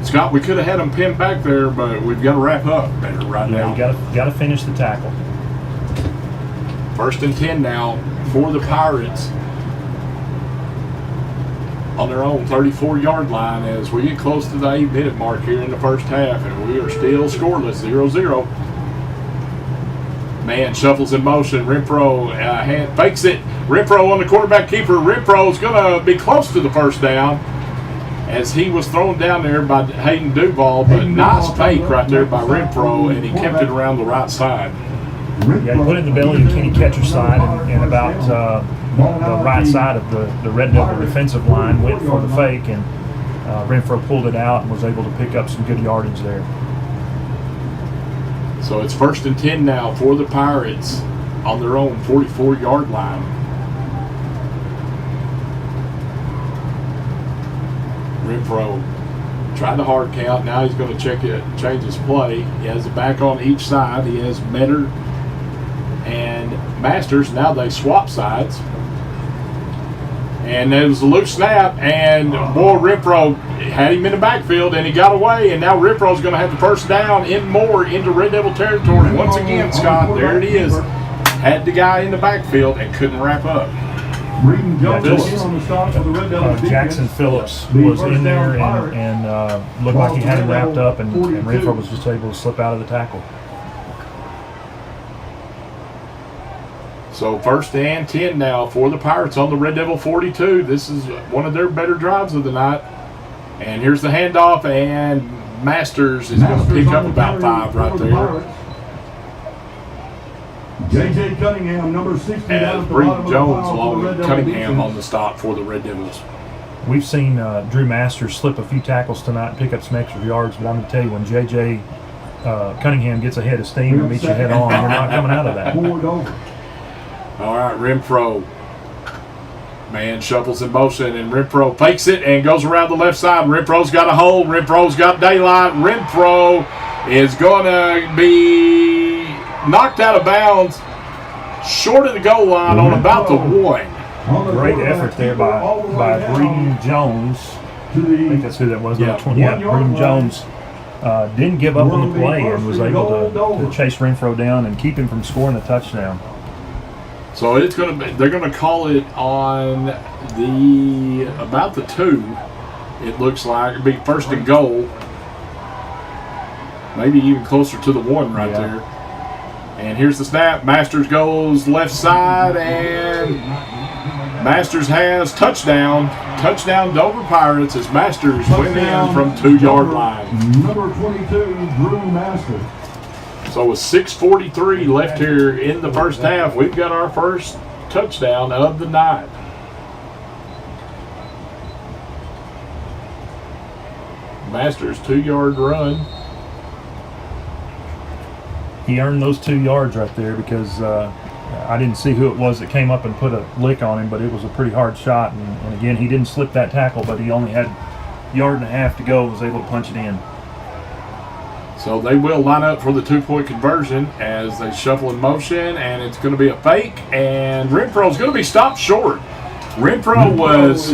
Scott, we could have had them pinned back there, but we've got to wrap up there right now. You got to finish the tackle. 1st and 10 now for the Pirates on their own 34-yard line as we get close to the 8-minute mark here in the first half, and we are still scoreless, 0-0. Man shuffles in motion. Renfro fakes it. Renfro on the quarterback keeper. Renfro's going to be close to the first down as he was thrown down there by Hayden Duval, but nice fake right there by Renfro, and he kept it around the right side. Yeah, he put it in the belly of Kenny Catcher's side and about the right side of the Red Devil defensive line, went for the fake, and Renfro pulled it out and was able to pick up some good yardage there. So it's 1st and 10 now for the Pirates on their own 44-yard line. Renfro tried the hard count. Now he's going to change his play. He has the back on each side. He has Metter and Masters. Now they swap sides. And there was a loose snap, and boy, Renfro had him in the backfield, and he got away, and now Renfro's going to have the first down in more into Red Devil territory. Once again, Scott, there it is. Had the guy in the backfield and couldn't wrap up. Jackson Phillips was in there and looked like he had him wrapped up, and Renfro was just able to slip out of the tackle. So 1st and 10 now for the Pirates on the Red Devil 42. This is one of their better drives of the night. And here's the handoff, and Masters is going to pick up about 5 right there. J.J. Cunningham, number 60. As Breeden Jones along with Cunningham on the stop for the Red Devils. We've seen Drew Masters slip a few tackles tonight and pick up some extra yards, but I'm going to tell you, when J.J. Cunningham gets a head of steam and meets you head on, you're not coming out of that. All right, Renfro. Man shuffles in motion, and Renfro fakes it and goes around the left side. Renfro's got a hole. Renfro's got daylight. Renfro is going to be knocked out of bounds short of the goal line on about the 1. Great effort there by Breeden Jones. I think that's who that was. Yeah. Breeden Jones didn't give up on the play and was able to chase Renfro down and keep him from scoring a touchdown. So it's going to be, they're going to call it on about the 2. It looks like it'll be 1st and goal. Maybe even closer to the 1 right there. And here's the snap. Masters goes left side, and Masters has touchdown. Touchdown Dover Pirates as Masters went in from 2-yard line. Number 22, Drew Masters. So with 6:43 left here in the first half, we've got our first touchdown of the night. Masters 2-yard run. He earned those 2 yards right there because I didn't see who it was that came up and put a lick on him, but it was a pretty hard shot. And again, he didn't slip that tackle, but he only had a yard and a half to go, was able to punch it in. So they will line up for the 2-point conversion as they shuffle in motion, and it's going to be a fake, and Renfro's going to be stopped short. Renfro was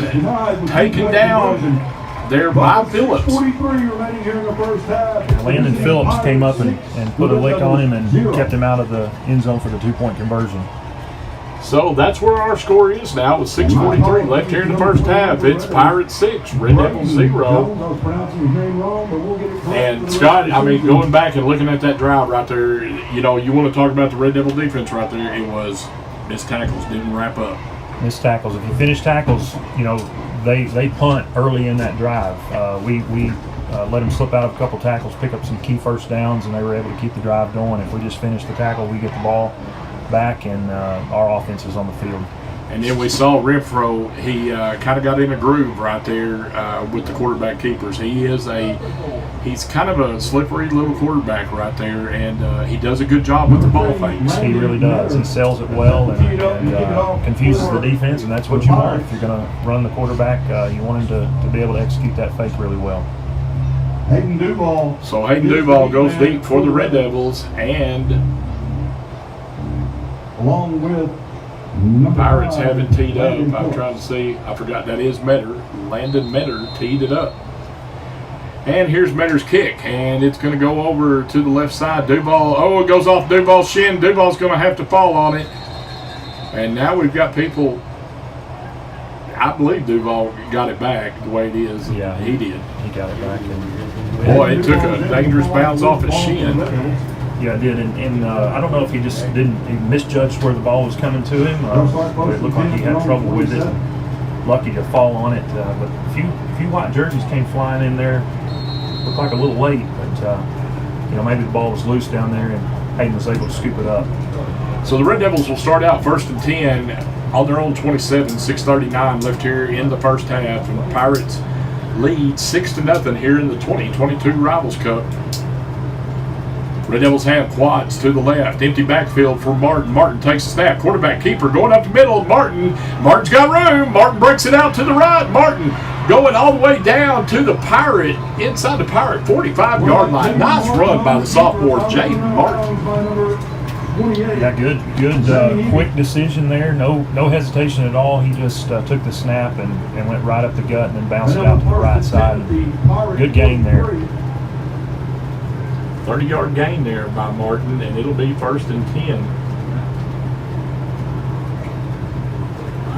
taken down there by Phillips. 43 remaining here in the first half. Landon Phillips came up and put a lick on him and kept him out of the end zone for the 2-point conversion. So that's where our score is now with 6:43 left here in the first half. It's Pirates 6, Red Devils 0. And Scott, I mean, going back and looking at that drive right there, you know, you want to talk about the Red Devil defense right there. It was missed tackles, didn't wrap up. Missed tackles. If you finish tackles, you know, they punt early in that drive. We let them slip out of a couple tackles, pick up some key first downs, and they were able to keep the drive going. If we just finish the tackle, we get the ball back, and our offense is on the field. And then we saw Renfro, he kind of got in a groove right there with the quarterback keepers. He's kind of a slippery little quarterback right there, and he does a good job with the ball fakes. He really does. He sells it well and confuses the defense, and that's what you want. If you're going to run the quarterback, you want him to be able to execute that fake really well. Hayden Duval. So Hayden Duval goes deep for the Red Devils, and along with Pirates have it teed up. I'm trying to see. I forgot that is Metter. Landon Metter teed it up. And here's Metter's kick, and it's going to go over to the left side. Duval, it goes off Duval's shin. Duval's going to have to fall on it. And now we've got people. I believe Duval got it back the way it is. Yeah, he did. He got it back. Boy, it took a dangerous bounce off his shin. Yeah, it did, and I don't know if he misjudged where the ball was coming to him, but it looked like he had trouble with it. Lucky to fall on it, but a few white jerseys came flying in there. Looked like a little late, but maybe the ball was loose down there, and Hayden was able to scoop it up. So the Red Devils will start out 1st and 10 on their own 27, 6:39 left here in the first half, and the Pirates lead 6-0 here in the 2022 Rivals Cup. Red Devils have quads to the left. Empty backfield for Martin. Martin takes a snap. Quarterback keeper going up the middle. Martin's got room. Martin breaks it out to the right. Martin going all the way down to the Pirate, inside the Pirate 45-yard line. Nice run by the sophomore, Jaden Martin. Yeah, good, quick decision there. No hesitation at all. He just took the snap and went right up the gut and then bounced it out to the right side. Good gain there. 30-yard gain there by Martin, and it'll be 1st and 10.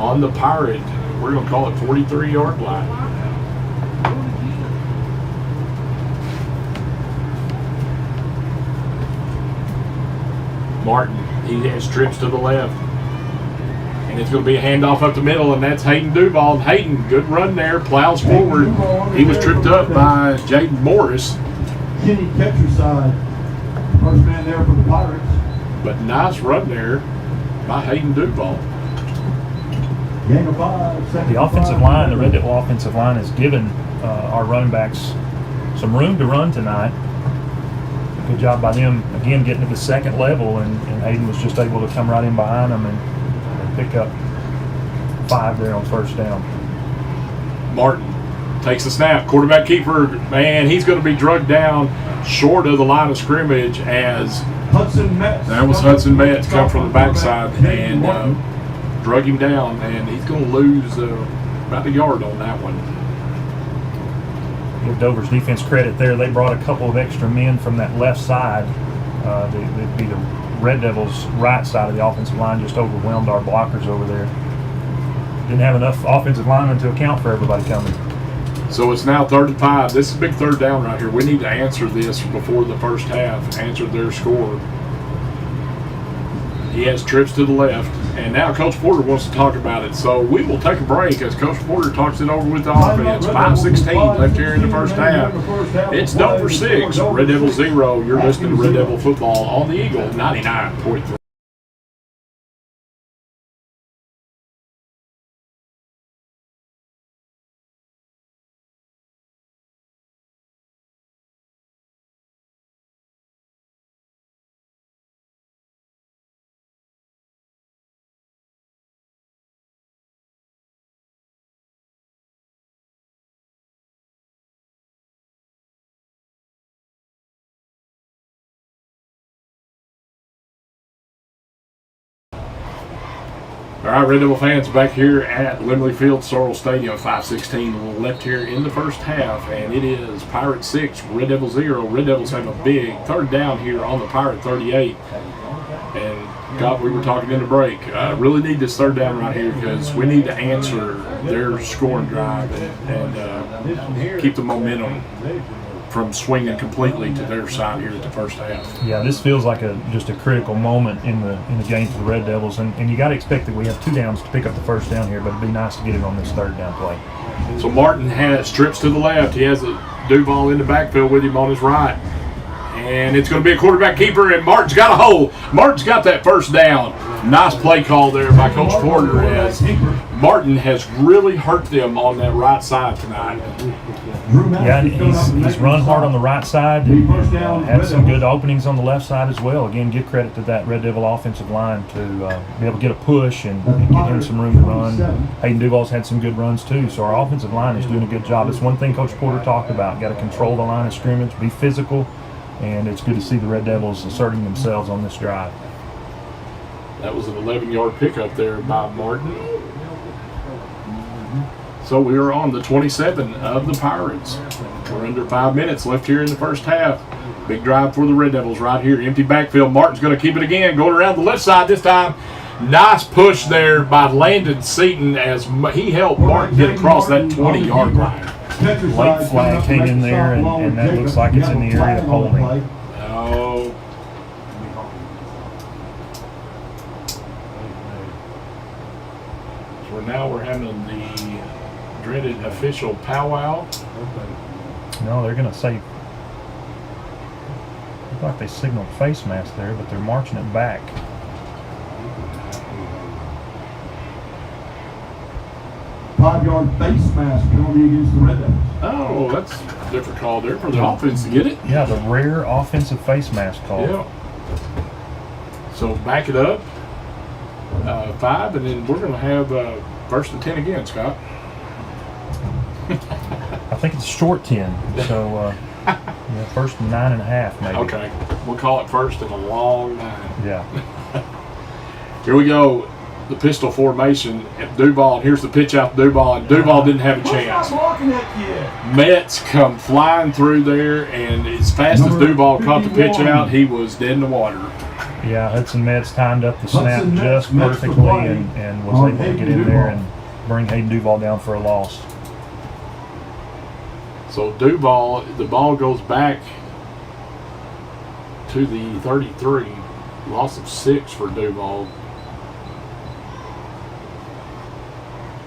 On the Pirate, we're going to call it 43-yard line. Martin, he has trips to the left. And it's going to be a handoff up the middle, and that's Hayden Duval. Hayden, good run there, plows forward. He was tripped up by Jaden Morris. Kenny catcher side. First man there for the Pirates. But nice run there by Hayden Duval. Gain of 5. The offensive line, the Red Devil offensive line, has given our running backs some room to run tonight. Good job by them, again, getting to the second level, and Hayden was just able to come right in behind them and pick up 5 there on 1st down. Martin takes the snap. Quarterback keeper, man, he's going to be drugged down short of the line of scrimmage as Hudson Metz. That was Hudson Metz come from the backside and drug him down, and he's going to lose about a yard on that one. Give Dover's defense credit there. They brought a couple of extra men from that left side. They'd be the Red Devils' right side of the offensive line, just overwhelmed our blockers over there. Didn't have enough offensive linemen to account for everybody coming. So it's now 3rd and 5. This is a big 3rd down right here. We need to answer this before the first half, answer their score. He has trips to the left, and now Coach Porter wants to talk about it. So we will take a break as Coach Porter talks it over with the offense. 5:16 left here in the first half. It's Dover 6, Red Devil 0. You're listening to Red Devil Football on the Eagle 99.3. All right, Red Devil fans, back here at Lemley Field, Sorrels Stadium, 5:16 left here in the first half, and it is Pirate 6, Red Devil 0. Red Devils have a big 3rd down here on the Pirate 38. And, God, we were talking in the break. Really need this 3rd down right here because we need to answer their scoring drive and keep the momentum from swinging completely to their side here at the first half. Yeah, this feels like just a critical moment in the game for the Red Devils, and you got to expect that we have 2 downs to pick up the 1st down here, but it'd be nice to get it on this 3rd down play. So Martin has trips to the left. He has a Duval in the backfield with him on his right. And it's going to be a quarterback keeper, and Martin's got a hole. Martin's got that 1st down. Nice play call there by Coach Porter as Martin has really hurt them on that right side tonight. Yeah, he's run hard on the right side and had some good openings on the left side as well. Again, give credit to that Red Devil offensive line to be able to get a push and get him some room to run. Hayden Duval's had some good runs too, so our offensive line is doing a good job. It's one thing Coach Porter talked about. Got to control the line of scrimmage, be physical, and it's good to see the Red Devils asserting themselves on this drive. That was an 11-yard pickup there by Martin. So we are on the 27 of the Pirates. We're under 5 minutes left here in the first half. Big drive for the Red Devils right here. Empty backfield. Martin's going to keep it again. Going around the left side this time. Nice push there by Landon Seaton as he helped Martin get across that 20-yard line. Late flag came in there, and that looks like it's in the area of holding. Oh. So now we're having the dreaded official powwow. No, they're going to say, look like they signaled face mask there, but they're marching it back. Five-yard face mask penalty against the Red Devils. Oh, that's a different call there for the offense to get it. Yeah, the rare offensive face mask call. Yeah. So back it up. 5, and then we're going to have 1st and 10 again, Scott. I think it's a short 10. So first and 9.5 maybe. Okay, we'll call it first and a long 9. Yeah. Here we go. The pistol formation at Duval. And here's the pitch out to Duval, and Duval didn't have a chance. Mets come flying through there, and as fast as Duval caught the pitch out, he was dead in the water. Yeah, Hudson Mets timed up the snap just perfectly and was able to get in there and bring Hayden Duval down for a loss. So Duval, the ball goes back to the 33. Loss of 6 for Duval.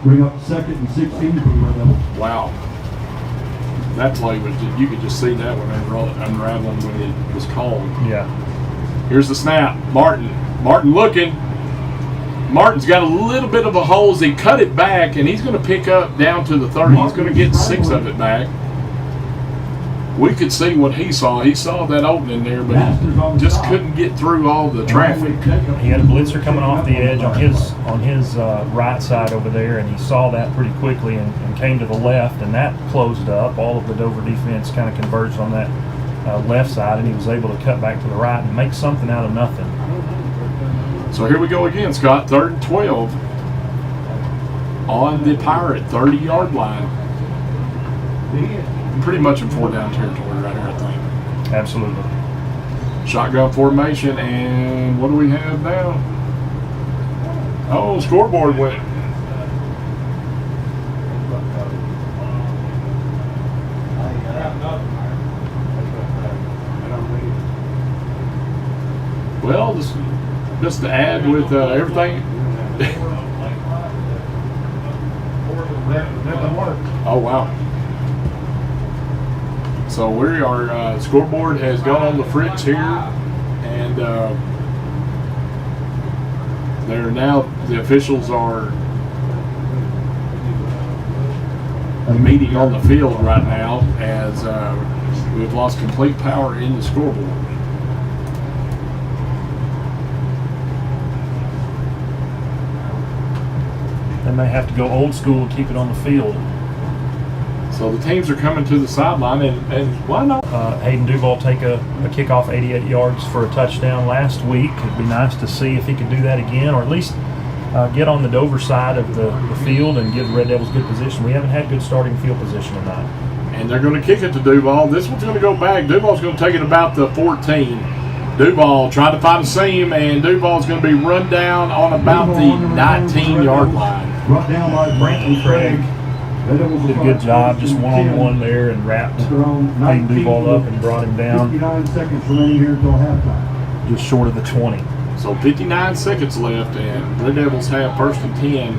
Bring up 2nd and 16 for the Red Devils. Wow. That play was, you could just see that one unraveling when it was called. Yeah. Here's the snap. Martin looking. Martin's got a little bit of a hole. He cut it back, and he's going to pick up down to the 30. He's going to get 6 of it back. We could see what he saw. He saw that opening there, but he just couldn't get through all the traffic. He had a blitzer coming off the edge on his right side over there, and he saw that pretty quickly and came to the left, and that closed up. All of the Dover defense kind of converged on that left side, and he was able to cut back to the right and make something out of nothing. So here we go again, Scott. 3rd and 12 on the Pirate 30-yard line. Pretty much in 4-down territory right here, I think. Absolutely. Shotgun formation, and what do we have now? Oh, scoreboard went. Well, just to add with everything. Oh, wow. So we are, scoreboard has gone on the fritz here, and they're now, the officials are meeting on the field right now as we've lost complete power in the scoreboard. They may have to go old school and keep it on the field. So the teams are coming to the sideline, and why not? Hayden Duval take a kickoff 88 yards for a touchdown last week. It'd be nice to see if he could do that again, or at least get on the Dover side of the field and give the Red Devils good position. We haven't had good starting field position tonight. And they're going to kick it to Duval. This one's going to go back. Duval's going to take it about the 14. Duval trying to find a seam, and Duval's going to be run down on about the 19-yard line. Brought down by Brantley Craig did a good job, just one-on-one there, and wrapped Hayden Duval up and brought him down. 59 seconds remaining here until halftime. Just short of the 20. So 59 seconds left, and Red Devils have 1st and 10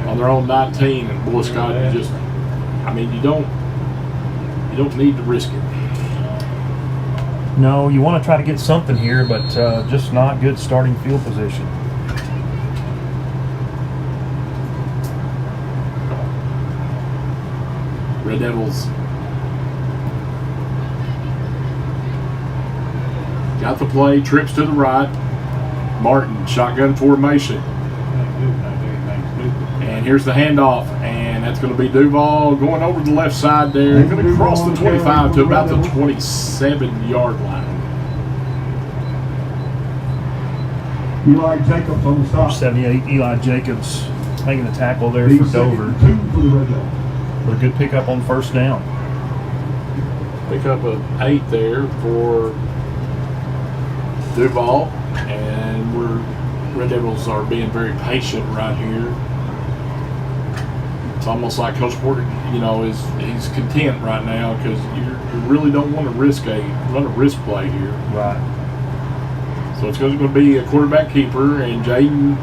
on their own 19. And boy, Scott, you don't need to risk it. No, you want to try to get something here, but just not good starting field position. Red Devils got the play, trips to the right. Martin, shotgun formation. And here's the handoff, and that's going to be Duval going over the left side there. They're going to cross the 25 to about the 27-yard line. Eli Jacobs on the stop. 78, Eli Jacobs making the tackle there for Dover. 2 for the Red Devils. But a good pickup on 1st down. Pick up an 8 there for Duval, and Red Devils are being very patient right here. It's almost like Coach Porter, he's content right now because you really don't want to run a risk play here. Right. So it's going to be a quarterback keeper, and Jaden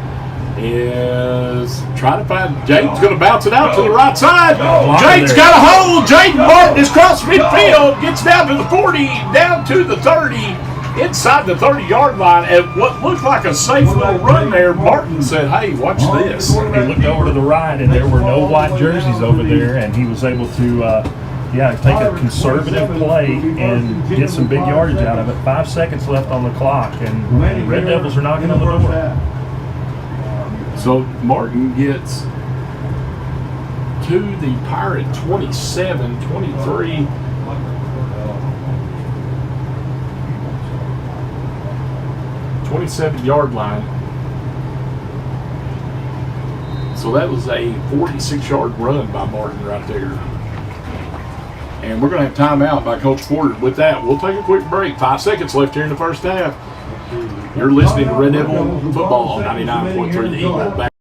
is trying to find. Jaden's going to bounce it out to the right side. Jaden's got a hold. Jaden Martin is across midfield, gets down to the 40, down to the 30, inside the 30-yard line. At what looked like a safe little run there, Martin said, "Hey, watch this." He looked over to the right, and there were no white jerseys over there, and he was able to take a conservative play and get some big yardage out of it. 5 seconds left on the clock, and the Red Devils are knocking on the door. So Martin gets to the Pirate 27, 23. Yard line. So that was a 46-yard run by Martin right there. And we're going to have timeout by Coach Porter. With that, we'll take a quick break. 5 seconds left here in the first half. You're listening to Red Devil Football on 99.3 The Eagle. Back.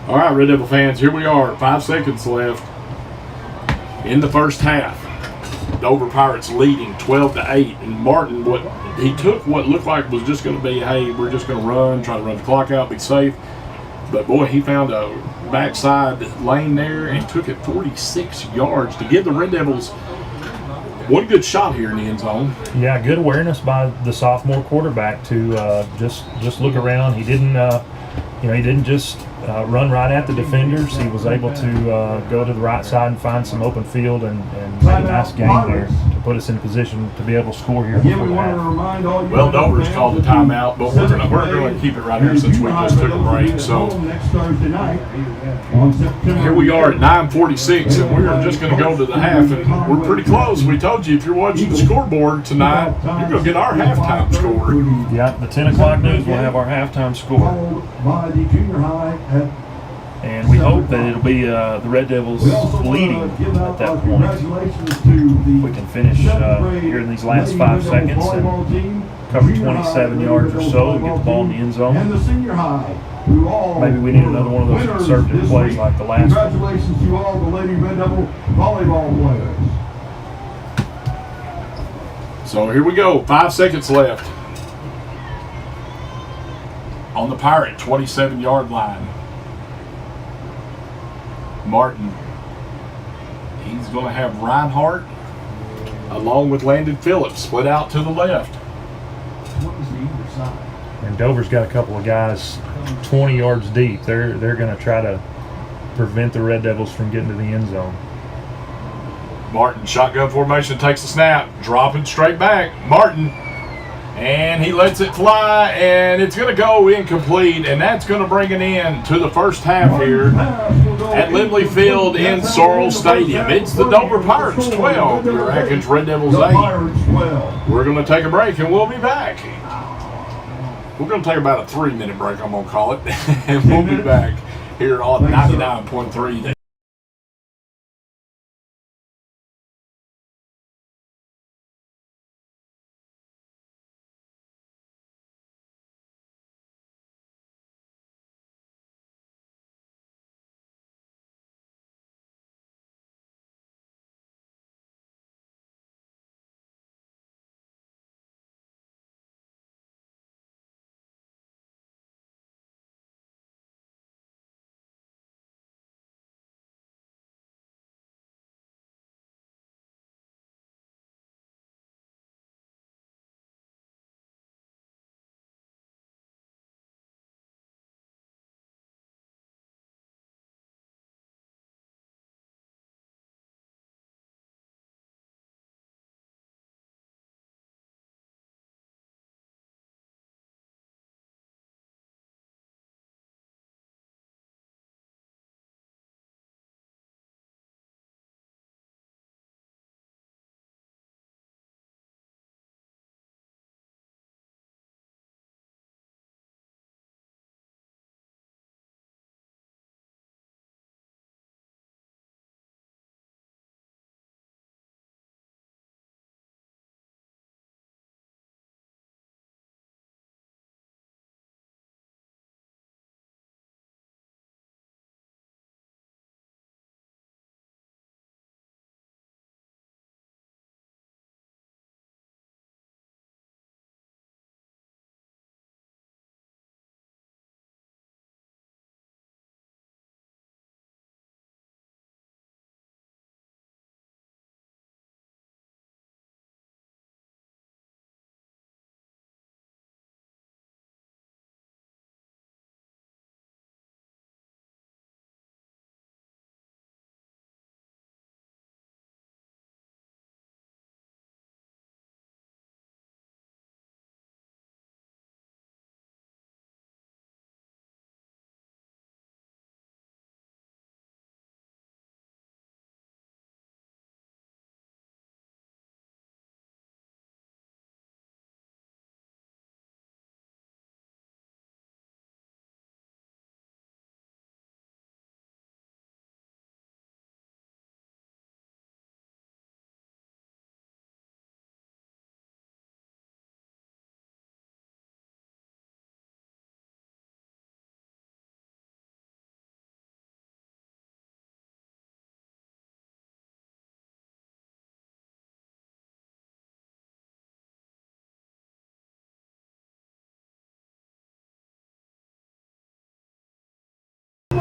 All right, Red Devil fans, here we are. 5 seconds left in the first half. Dover Pirates leading 12-8. And Martin, he took what looked like was just going to be, hey, we're just going to try to run the clock out, be safe. But boy, he found a backside lane there and took it 46 yards to give the Red Devils one good shot here in the end zone. Yeah, good awareness by the sophomore quarterback to just look around. He didn't, he didn't just run right at the defenders. He was able to go to the right side and find some open field and make a nice gain there to put us in position to be able to score here before the half. Well, Dover's called the timeout, but we're going to keep it right here since we just took a break. So here we are at 9:46, and we're just going to go to the half, and we're pretty close. We told you if you're watching the scoreboard tonight, you're going to get our halftime score. Yeah, the 10 o'clock news will have our halftime score. And we hope that it'll be the Red Devils leading at that point. We can finish here in these last 5 seconds and cover 27 yards or so and get the ball in the end zone. Maybe we need another one of those conservative plays like the last one. Congratulations to all the Lady Red Devil volleyball players. So here we go, 5 seconds left on the Pirate 27-yard line. Martin, he's going to have Reinhardt along with Landon Phillips split out to the left. What was the either side? And Dover's got a couple of guys 20 yards deep. They're going to try to prevent the Red Devils from getting to the end zone. Martin, shotgun formation, takes the snap, dropping straight back. Martin, and he lets it fly, and it's going to go incomplete, and that's going to bring an end to the first half here at Lemley Field in Sorrels Stadium. It's the Dover Pirates 12, your Atkins Red Devils 8. We're going to take a break, and we'll be back. We're going to take about a 3-minute break, I'm going to call it, and we'll be back here on 99.3.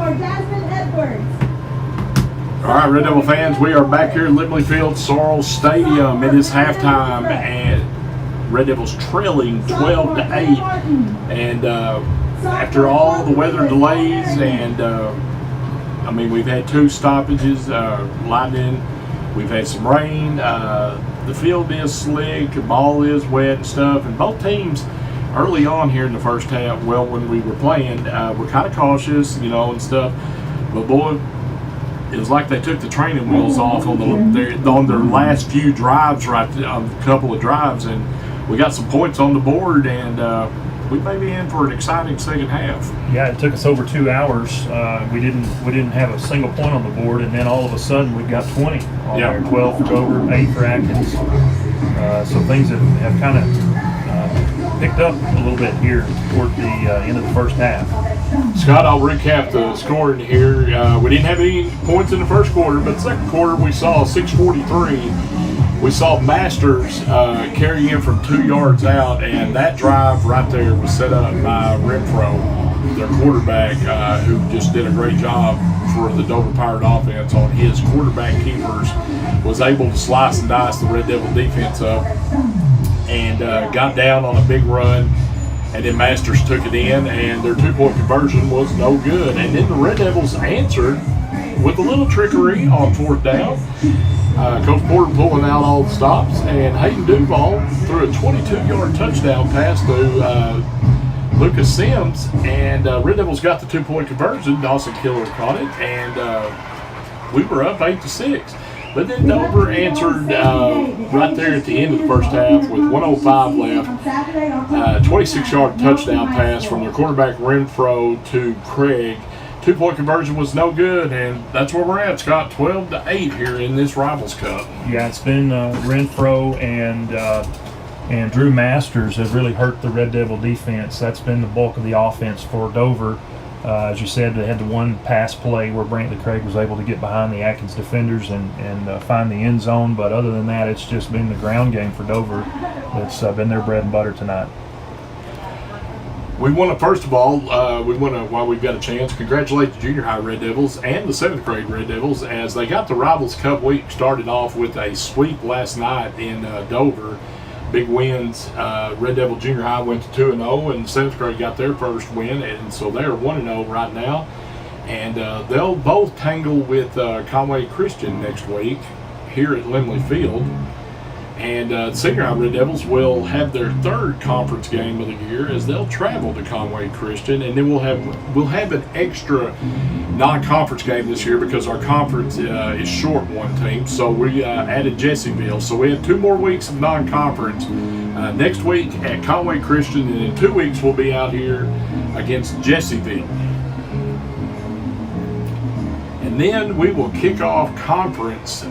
All right, Red Devil fans, we are back here at Lemley Field, Sorrels Stadium. It is halftime, and Red Devils trailing 12-8. And after all the weather delays, and we've had 2 stoppages, lightning. We've had some rain. The field is slick, the ball is wet and stuff, and both teams early on here in the first half, well, when we were playing, we're kind of cautious, and stuff. But boy, it was like they took the training wheels off on their last few drives, on a couple of drives, and we got some points on the board, and we may be in for an exciting second half. Yeah, it took us over 2 hours. We didn't have a single point on the board, and then all of a sudden we got 20 on there. 12 for Dover, 8 for Atkins. So things have kind of picked up a little bit here toward the end of the first half. Scott, I'll recap the scoring here. We didn't have any points in the first quarter, but the second quarter we saw 6:43. We saw Masters carry in from 2 yards out, and that drive right there was set up by Renfro, their quarterback, who just did a great job for the Dover Pirate offense on his quarterback keepers, was able to slice and dice the Red Devil defense up, and got down on a big run. And then Masters took it in, and their 2-point conversion was no good. And then the Red Devils answered with a little trickery on 4th down. Coach Porter pulling out all the stops, and Hayden Duval threw a 22-yard touchdown pass to Lucas Sims, and Red Devils got the 2-point conversion. Dawson Killer caught it, and we were up 8-6. But then Dover answered right there at the end of the first half with 1:05 left. 26-yard touchdown pass from their quarterback Renfro to Craig. 2-point conversion was no good, and that's where we're at, Scott. 12-8 here in this Rivals Cup. Yeah, it's been Renfro and Drew Masters have really hurt the Red Devil defense. That's been the bulk of the offense for Dover. As you said, they had the one pass play where Brantley Craig was able to get behind the Atkins defenders and find the end zone. But other than that, it's just been the ground game for Dover that's been their bread and butter tonight. We want to, first of all, while we've got a chance, congratulate the junior high Red Devils and the 7th grade Red Devils as they got the Rivals Cup week started off with a sweep last night in Dover. Big wins. Red Devil Junior High went to 2-0, and 7th grade got their first win, and so they're 1-0 right now. And they'll both tangle with Conway Christian next week here at Lemley Field. And Senior High Red Devils will have their 3rd conference game of the year as they'll travel to Conway Christian, and then we'll have an extra non-conference game this year because our conference is short one team. So we added Jessieville. So we have 2 more weeks of non-conference. Next week at Conway Christian, and in 2 weeks we'll be out here against Jessieville. And then we will kick off conference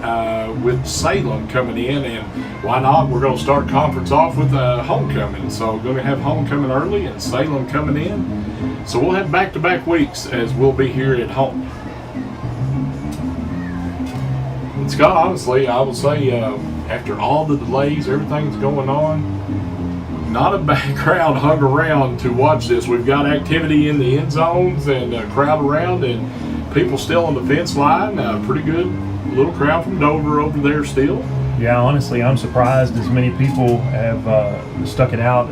with Salem coming in, and why not? We're going to start conference off with homecoming. So we're going to have homecoming early and Salem coming in. So we'll have back-to-back weeks as we'll be here at home. And Scott, honestly, I will say after all the delays, everything that's going on, not a bad crowd hung around to watch this. We've got activity in the end zones and a crowd around, and people still on the fence line. Pretty good little crowd from Dover over there still. Yeah, honestly, I'm surprised as many people have stuck it out.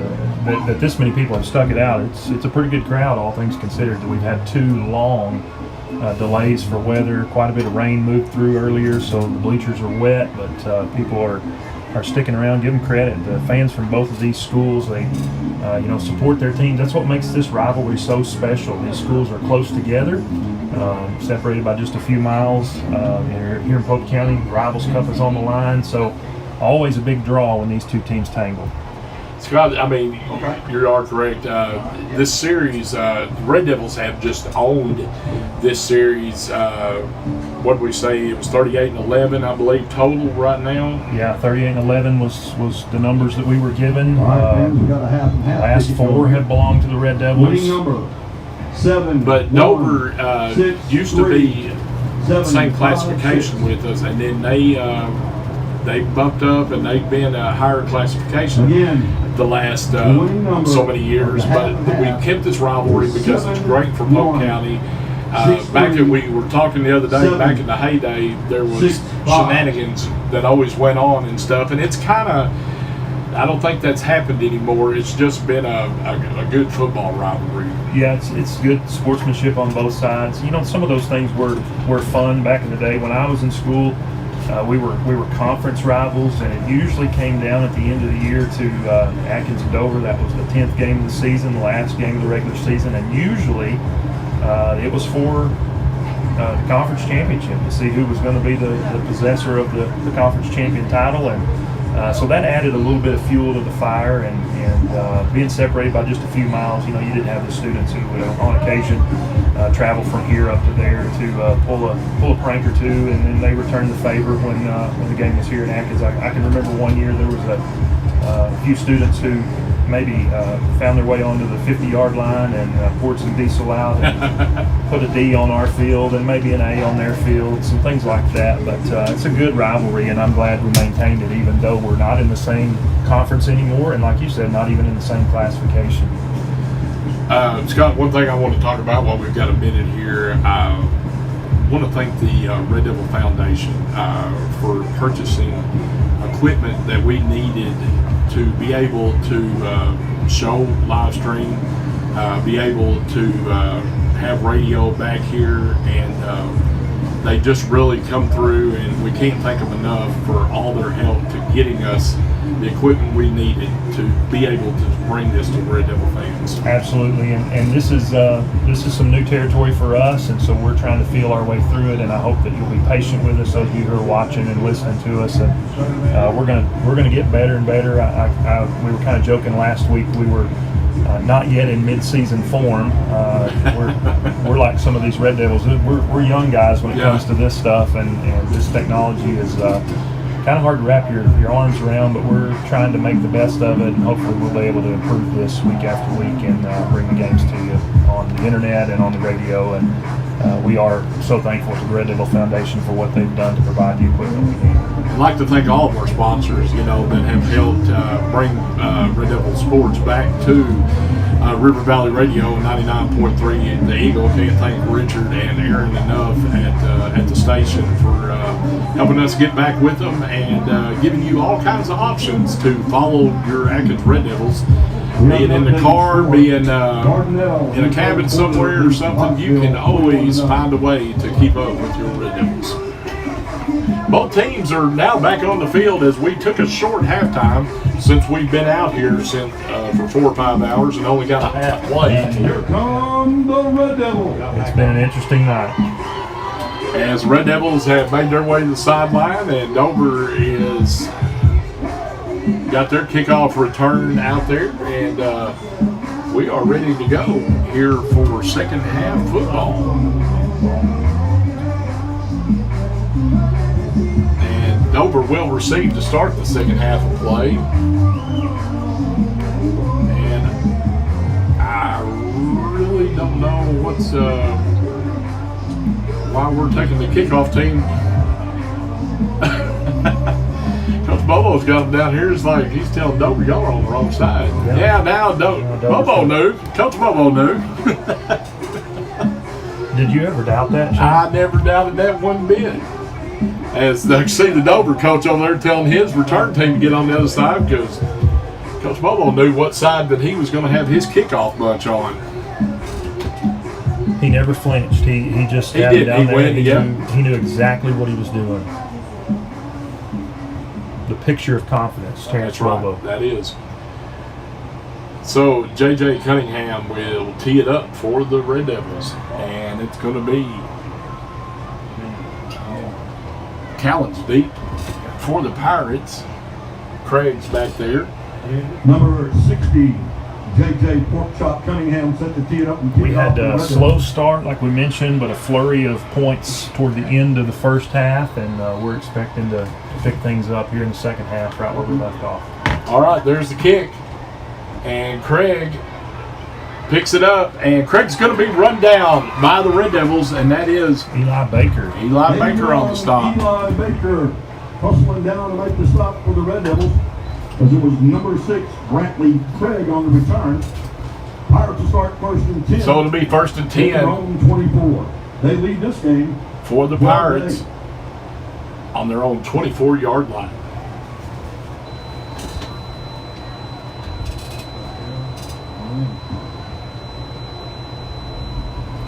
That this many people have stuck it out. It's a pretty good crowd, all things considered. We've had 2 long delays for weather. Quite a bit of rain moved through earlier, so the bleachers are wet. But people are sticking around. Give them credit. The fans from both of these schools, they support their teams. That's what makes this rivalry so special. These schools are close together. Separated by just a few miles. Here in Polk County, Rivals Cup is on the line, so always a big draw when these 2 teams tangle. Scott, you are correct. This series, Red Devils have just owned this series. What did we say? It was 38-11, I believe, total right now. Yeah, 38-11 was the numbers that we were given. Last 4 have belonged to the Red Devils. Winning number 7. But Dover used to be the same classification with us, and then they bumped up, and they've been a higher classification the last so many years. But we kept this rivalry because it's great for Polk County. Back in, we were talking the other day, 7, back in the heyday, there was 6, 5. shenanigans that always went on and stuff, and it's kind of, I don't think that's happened anymore. It's just been a good football rivalry. Yeah, it's good sportsmanship on both sides. You know, some of those things were fun back in the day. When I was in school, we were conference rivals, and it usually came down at the end of the year to Atkins and Dover. That was the 10th game of the season, the last game of the regular season, and usually it was for the conference championship to see who was going to be the possessor of the conference champion title, and so that added a little bit of fuel to the fire, and being separated by just a few miles, you know, you didn't have the students who would, on occasion, travel from here up to there to pull a prank or two, and then they returned the favor when the game was here in Atkins. I can remember one year there was a few students who maybe found their way onto the 50-yard line and poured some diesel out and put a D on our field and maybe an A on their field, some things like that. But it's a good rivalry, and I'm glad we maintained it, even though we're not in the same conference anymore, and like you said, not even in the same classification. Scott, one thing I want to talk about while we've got a minute here, I want to thank the Red Devil Foundation for purchasing equipment that we needed to be able to show live stream, be able to have radio back here, and they just really come through, and we can't thank them enough for all their help to getting us the equipment we needed to be able to bring this to Red Devil fans. Absolutely, and this is some new territory for us, and so we're trying to feel our way through it. And I hope that you'll be patient with us, those of you who are watching and listening to us. And we're gonna get better and better. We were kind of joking last week. We were not yet in mid-season form. We're like some of these Red Devils. We're young guys when it comes to this stuff, and this technology is kind of hard to wrap your arms around, but we're trying to make the best of it, and hopefully we'll be able to improve this week after week and bring the games to you on the internet and on the radio. And we are so thankful to the Red Devil Foundation for what they've done to provide the equipment we need. I'd like to thank all of our sponsors, you know, that have helped bring Red Devil sports back to River Valley Radio 99.3. The Eagle. Can't thank Richard and Aaron enough at the station for helping us get back with them and giving you all kinds of options to follow your Atkins Red Devils. Being in the car, being in a cabin somewhere or something, you can always find a way to keep up with your Red Devils. Both teams are now back on the field as we took a short halftime since we've been out here for 4 or 5 hours and only got a half play. And here come the Red Devils. It's been an interesting night. As Red Devils have made their way to the sideline, and Dover is got their kickoff return out there, and we are ready to go here for second half football. And Dover well received to start the second half of play. And I really don't know why we're taking the kickoff team. Coach Bobo's got him down here. It's like he's telling Dover, y'all are on the wrong side. Yeah, now Bobo knew. Coach Bobo knew. Did you ever doubt that, Shane? I never doubted that one bit. As they see the Dover coach over there telling his return team to get on the other side, because Coach Bobo knew what side that he was going to have his kickoff bunch on. He never flinched. He just stabbed down there. He knew exactly what he was doing. The picture of confidence, Terrence Bobo. Right, that is. So J.J. Cunningham will tee it up for the Red Devils, and it's going to be Callens deep for the Pirates. Craig's back there. Number 60, J.J. Porkchop Cunningham set to tee it up. And we had a slow start, like we mentioned, but a flurry of points toward the end of the first half, and we're expecting to pick things up here in the second half, right where we left off. All right, there's the kick, and Craig picks it up, and Craig's going to be run down by the Red Devils, and that is Eli Baker. Eli Baker on the stop. Eli Baker hustling down to make the stop for the Red Devils, as it was number 6, Brantley Craig on the return. Pirates will start first and 10. So it'll be first and 10 Their own 24. They lead this game for the 12 to Pirates 8. on their own 24-yard line.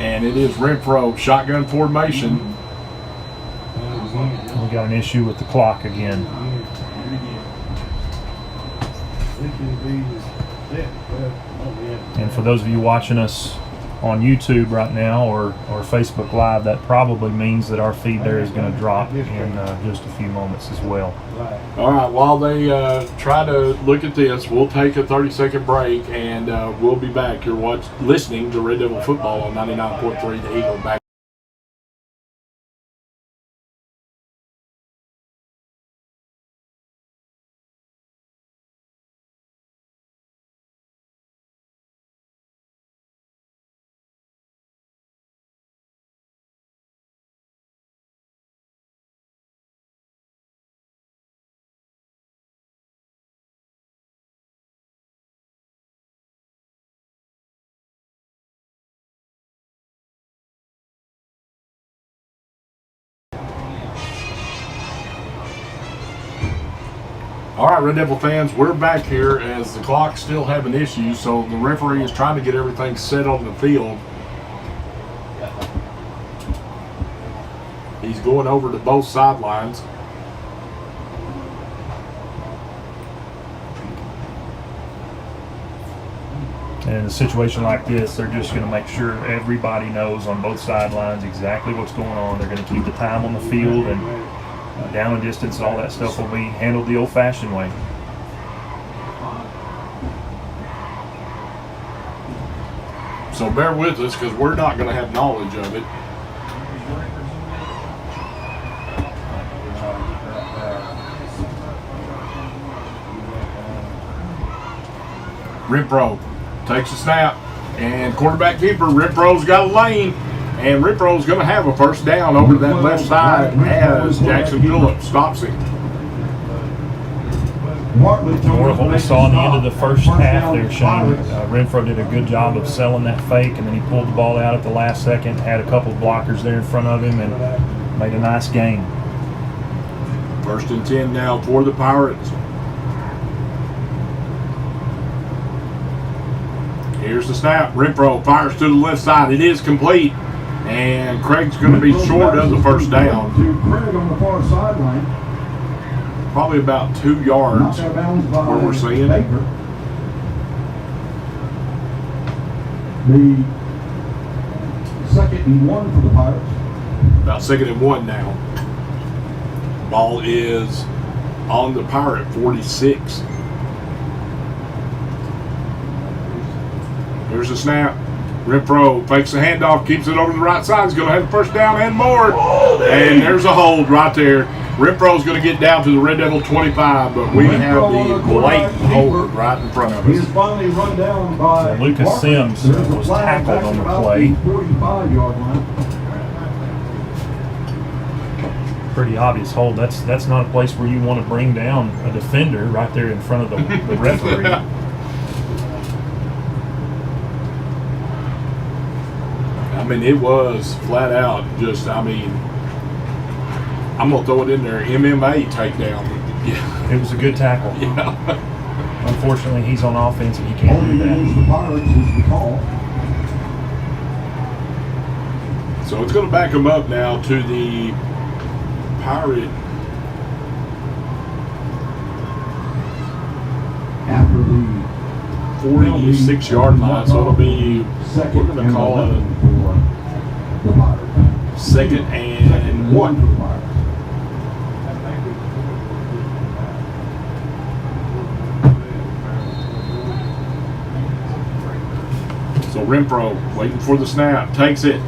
And it is Renfro, shotgun formation. We got an issue with the clock again. And for those of you watching us on YouTube right now or Facebook Live, that probably means that our feed there is going to drop in just a few moments as well. All right, while they try to look at this, we'll take a 30-second break, and we'll be back. You're listening to Red Devil Football on 99.3 The Eagle. Back. All right, Red Devil fans, we're back here as the clock's still having issues, so the referee is trying to get everything set on the field. He's going over to both sidelines. And in a situation like this, they're just going to make sure everybody knows on both sidelines exactly what's going on. They're going to keep the time on the field, and down and distance and all that stuff will be handled the old-fashioned way. So bear with us because we're not going to have knowledge of it. Renfro takes a snap, and quarterback keeper, Renfro's got a lane, and Renfro's going to have a first down over to that left side as Jackson Phillips stops him. More of what we saw in the end of the first half there, Shane. Renfro did a good job of selling that fake, and then he pulled the ball out at the last second, had a couple of blockers there in front of him, and made a nice gain. First and 10 now for the Pirates. Here's the snap. Renfro fires to the left side. It is complete, and Craig's going to be short of the first down. Craig on the far sideline. Probably about 2 yards where we're seeing. The second and 1 for the Pirates. About 2nd and 1 now. Ball is on the Pirate 46. Here's the snap. Renfro fakes the handoff, keeps it over to the right side. He's going to have the first down and more. And there's a hold right there. Renfro's going to get down to the Red Devil 25, but we have the blatant hold right in front of He is us. finally run down by Lucas Sims was tackled on the play. 45-yard line. Pretty obvious hold. That's not a place where you want to bring down a defender right there in front of the referee. I mean, it was flat out just, I'm going to throw it in there, MMA takedown. Yeah. It was a good tackle. Yeah. Unfortunately, he's on offense and he can't do that. The Pirates is the call. So it's going to back him up now to the Pirate. After the 46-yard line, so it'll be, we're going to call it for the Pirates. 2nd and 1. For the Pirates. So Renfro waiting for the snap, takes it,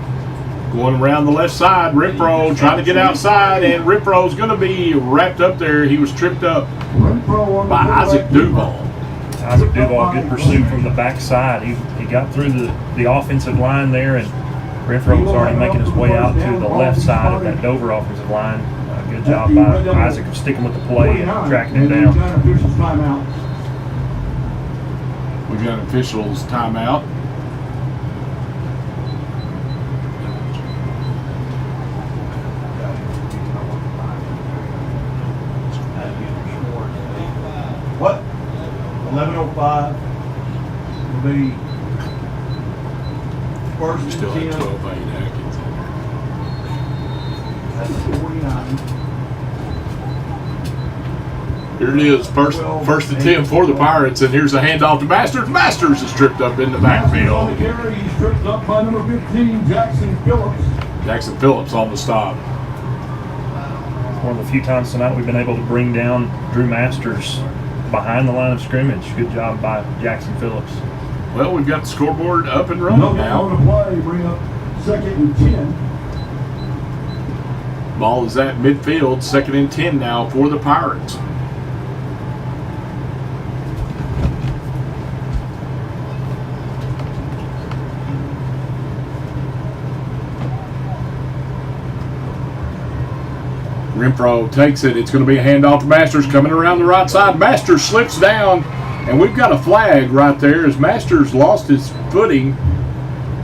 going around the left side. Renfro trying to get outside, and Renfro's going to be wrapped up there. He was tripped up by Isaac Duval. Isaac Duval, good pursuit from the backside. He got through the offensive line there, and Renfro was already making his way out to the left side of that Dover offensive line. Good job by Isaac of sticking with the play and tracking him down. We've got an official's timeout. 5. Will be first and Still 10. had 12-8 Atkins in there. That's 49. Here it is, first and 10 for the Pirates, and here's a handoff to Masters. Masters is tripped up in the Masters on the backfield. carry. He's tripped up by number 15, Jackson Phillips. Jackson Phillips on the stop. One of the few times tonight we've been able to bring down Drew Masters behind the line of scrimmage. Good job by Jackson Phillips. Well, we've got the scoreboard up and running No down on now. the play. Bring up second and 10. Ball is at midfield, second and 10 now for the Pirates. Renfro takes it. It's going to be a handoff to Masters coming around the right side. Masters slips down, and we've got a flag right there as Masters lost his footing.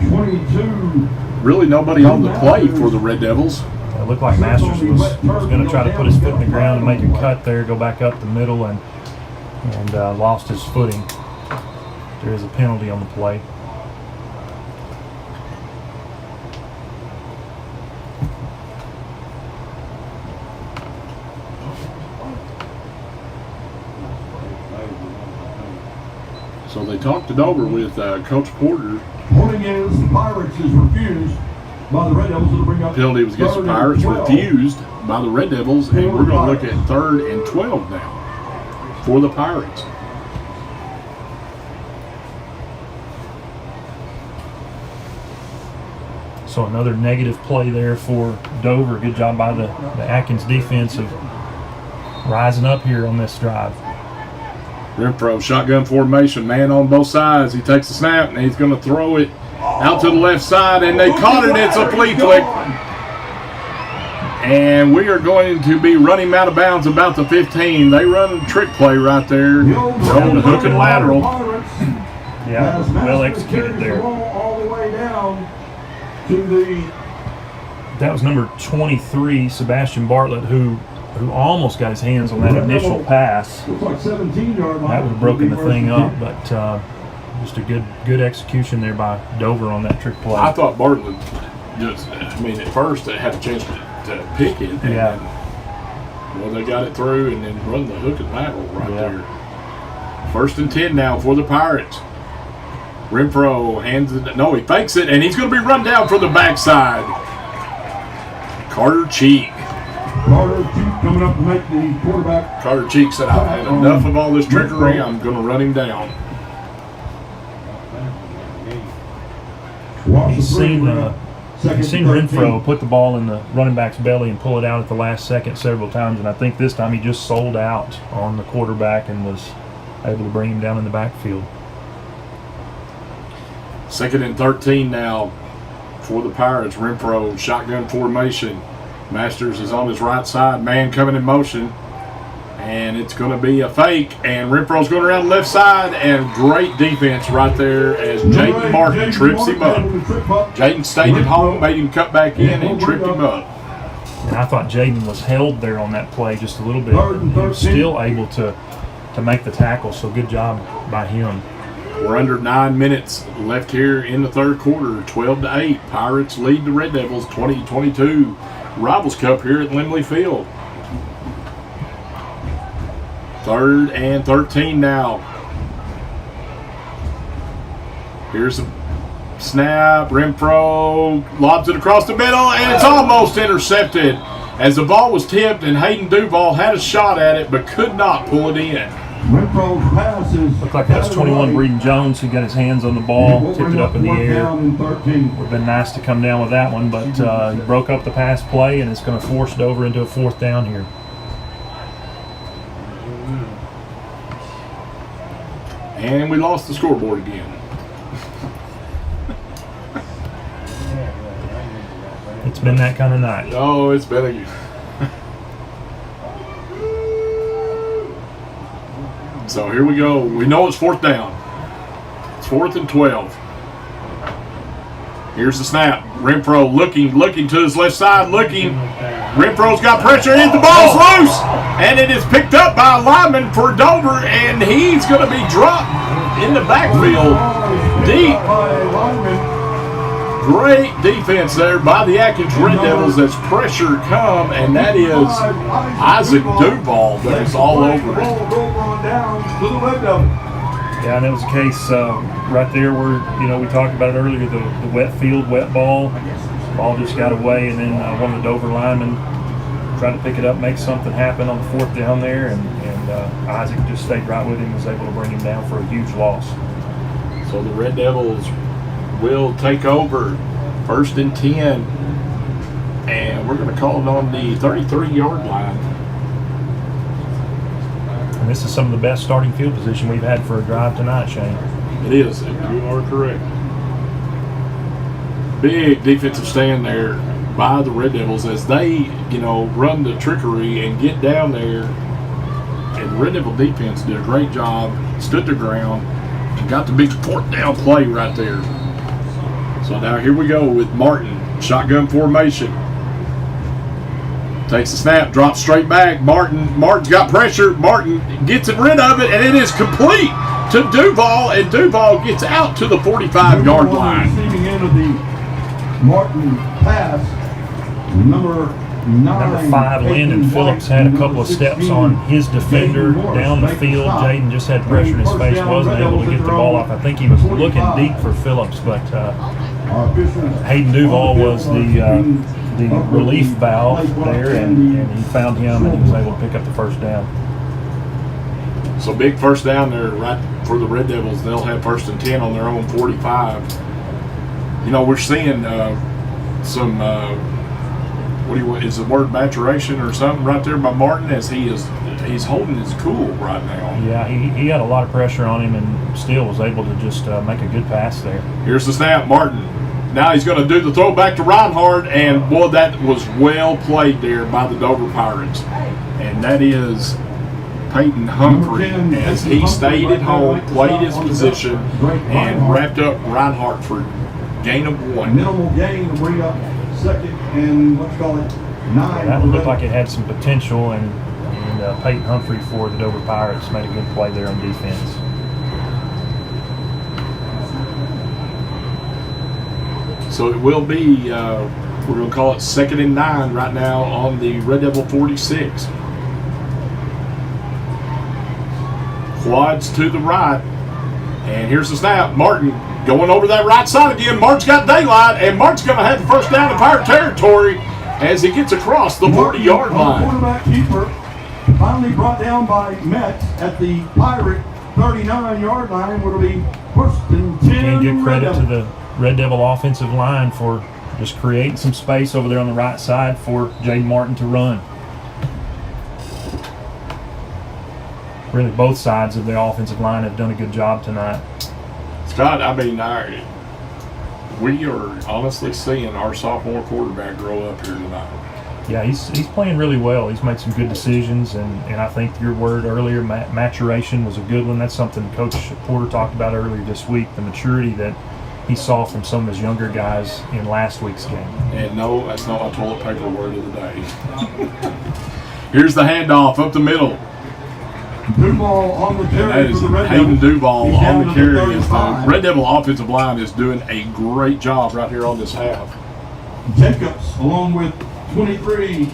22. Really nobody on the play for the Red Devils. It looked like Masters was going to try to put his foot in the ground and make a cut there, go back up the middle, and lost his footing. There is a penalty on the play. So they talked it over with Coach Porter. Holding against the Pirates is refused by the Red Devils. It'll bring up Penalty was against the third and Pirates, 12. refused by the Red Devils, and we're going to look at 3rd and 12 now for the Pirates. So another negative play there for Dover. Good job by the Atkins defense of rising up here on this drive. Renfro, shotgun formation, man on both sides. He takes the snap, and he's going to throw it out to the left side, and they caught it. It's a flea flick. And we are going to be running out of bounds about the 15. They run a trick play right there. The old hook and lateral. Yeah, well executed there. All the way down to the That was number 23, Sebastian Bartlett, who almost got his hands on that initial pass. looks like 17-yard line. That would have broken the thing up, but just a good execution there by Dover on that trick play. I thought Bartlett just, at first they had a chance to pick it. And Yeah. Well, they got it through and then run the hook and lateral right Yeah. there. 1st and 10 now for the Pirates. Renfro hands it. No, he fakes it, and he's going to be run down from the backside. Carter Cheek. Carter Cheek coming up to make the quarterback. Carter Cheek said, I've had enough of all this trickery. I'm going to run him down. He's seen Renfro put the ball in the running back's belly and pull it out at the last second several times, and I think this time he just sold out on the quarterback and was able to bring him down in the backfield. 2nd and 13 now for the Pirates. Renfro, shotgun formation. Masters is on his right side. Man coming in motion. And it's going to be a fake. And Renfro's going around the left side. And great defense right there as Jaden Martin trips him up. Jaden stayed at home, made him cut back in, and tripped him up. And I thought Jaden was held there on that play just a little bit. He was still able to make the tackle, so good job by him. We're under 9 minutes left here in the 3rd quarter. 12-8. Pirates lead the Red Devils 2022 Rivals Cup here at Lemley Field. 3rd and 13 now. Here's a snap. Renfro lobs it across the middle, and it's almost intercepted as the ball was tipped, and Hayden Duval had a shot at it but could not pull it in. Renfro's pass is Looked like that was 21 Breeden Jones who got his hands on the ball, tipped it up in the air. Would have been nice to come down with that one, but he broke up the pass play, and it's going to force Dover into a 4th down here. And we lost the scoreboard again. It's been that kind of night. Oh, it's been a... So here we go. We know it's 4th down. It's 4th and 12. Here's the snap. Renfro looking to his left side, looking. Renfro's got pressure, and the ball's loose, and it is picked up by a lineman for Dover, and he's going to be dropped in the backfield deep. Great defense there by the Atkins Red Devils as pressure come, and that is Isaac Duval that is all over it. Yeah, and it was a case right there where, we talked about it earlier, the wet field, wet ball. Ball just got away, and then one of the Dover linemen tried to pick it up, make something happen on the fourth down there, and Isaac just stayed right with him, was able to bring him down for a huge loss. So the Red Devils will take over 1st and 10, and we're going to call it on the 33-yard line. And this is some of the best starting field position we've had for a drive tonight, Shane. It is. You are correct. Big defensive stand there by the Red Devils as they, run the trickery and get down there. And the Red Devil defense did a great job, stood their ground, and got the big 4th down play right there. So now here we go with Martin, shotgun formation. Takes the snap, drops straight back. Martin's got pressure. Martin gets rid of it, and it is complete to Duval, and Duval gets out to the 45-yard line. Receiving end of the Martin pass, number 5, Landon Phillips had a couple of steps on his defender down the field. Jaden just had pressure in his face, wasn't able to get the ball off. I think he was looking deep for Phillips, but Hayden Duval was the relief valve there, and he found him, and he was able to pick up the first down. So big first down there right for the Red Devils. They'll have 1st and 10 on their own 45. We're seeing some, is the word maturation or something right there by Martin as he's holding his cool right now. Yeah, he had a lot of pressure on him and still was able to just make a good pass there. Here's the snap, Martin. Now he's going to do the throw back to Reinhardt, and boy, that was well played there by the Dover Pirates. And that is Peyton Humphrey as he stayed at home, played his position, and wrapped up Reinhardt for gain of 1. Minimal gain to bring up 2nd and let's call it 9. That one looked like it had some potential, and Peyton Humphrey for the Dover Pirates made a good play there on defense. So it will be, we're going to call it 2nd and 9 right now on the Red Devil 46. Quads to the right, and here's the snap. Martin going over that right side again. Martin's got daylight, and Martin's going to have the first down in Pirate territory as he gets across the 40-yard line. Quarterback keeper finally brought down by Metz at the Pirate 39-yard line, where it'll be 1st and 10. Can't give credit to the Red Devil offensive line for just creating some space over there on the right side for Jaden Martin to run. Really, both sides of the offensive line have done a good job tonight. Scott, we are honestly seeing our sophomore quarterback grow up here tonight. Yeah, he's playing really well. He's made some good decisions, and I think your word earlier, maturation, was a good one. That's something Coach Porter talked about earlier this week, the maturity that he saw from some of his younger guys in last week's game. And no, that's not my toilet paper word of the day. Here's the handoff up the middle. Duval on the carry. That is Hayden Duval on the carry. The Red Devil offensive line is doing a great job right here on this half. Jacobs along with 23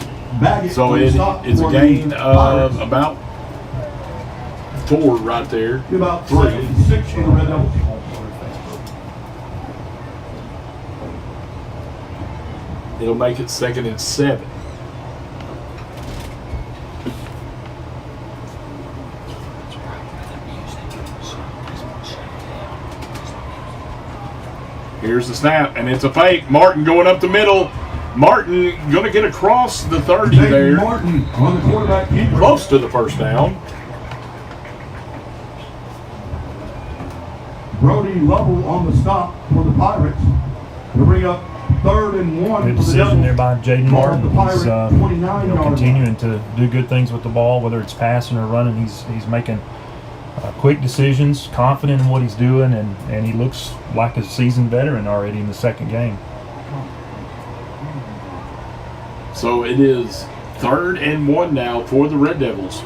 Baggett. So it's a gain of about 4 right there. About 6 for the Red Devils. It'll make it 2nd and 7. Here's the snap, and it's a fake. Martin going up the middle. Martin going to get across the 30 there. Martin on the quarterback keeper. Close to the first down. Brody Lovell on the stop for the Pirates. They'll bring up 3rd and 1. Good for the decision Devils. there by Jaden Martin. He's 29 continuing to do good things with the ball, whether it's passing or running. He's making quick decisions, confident in what he's doing, and he looks like a seasoned veteran already in the 2nd game. So it is 3rd and 1 now for the Red Devils.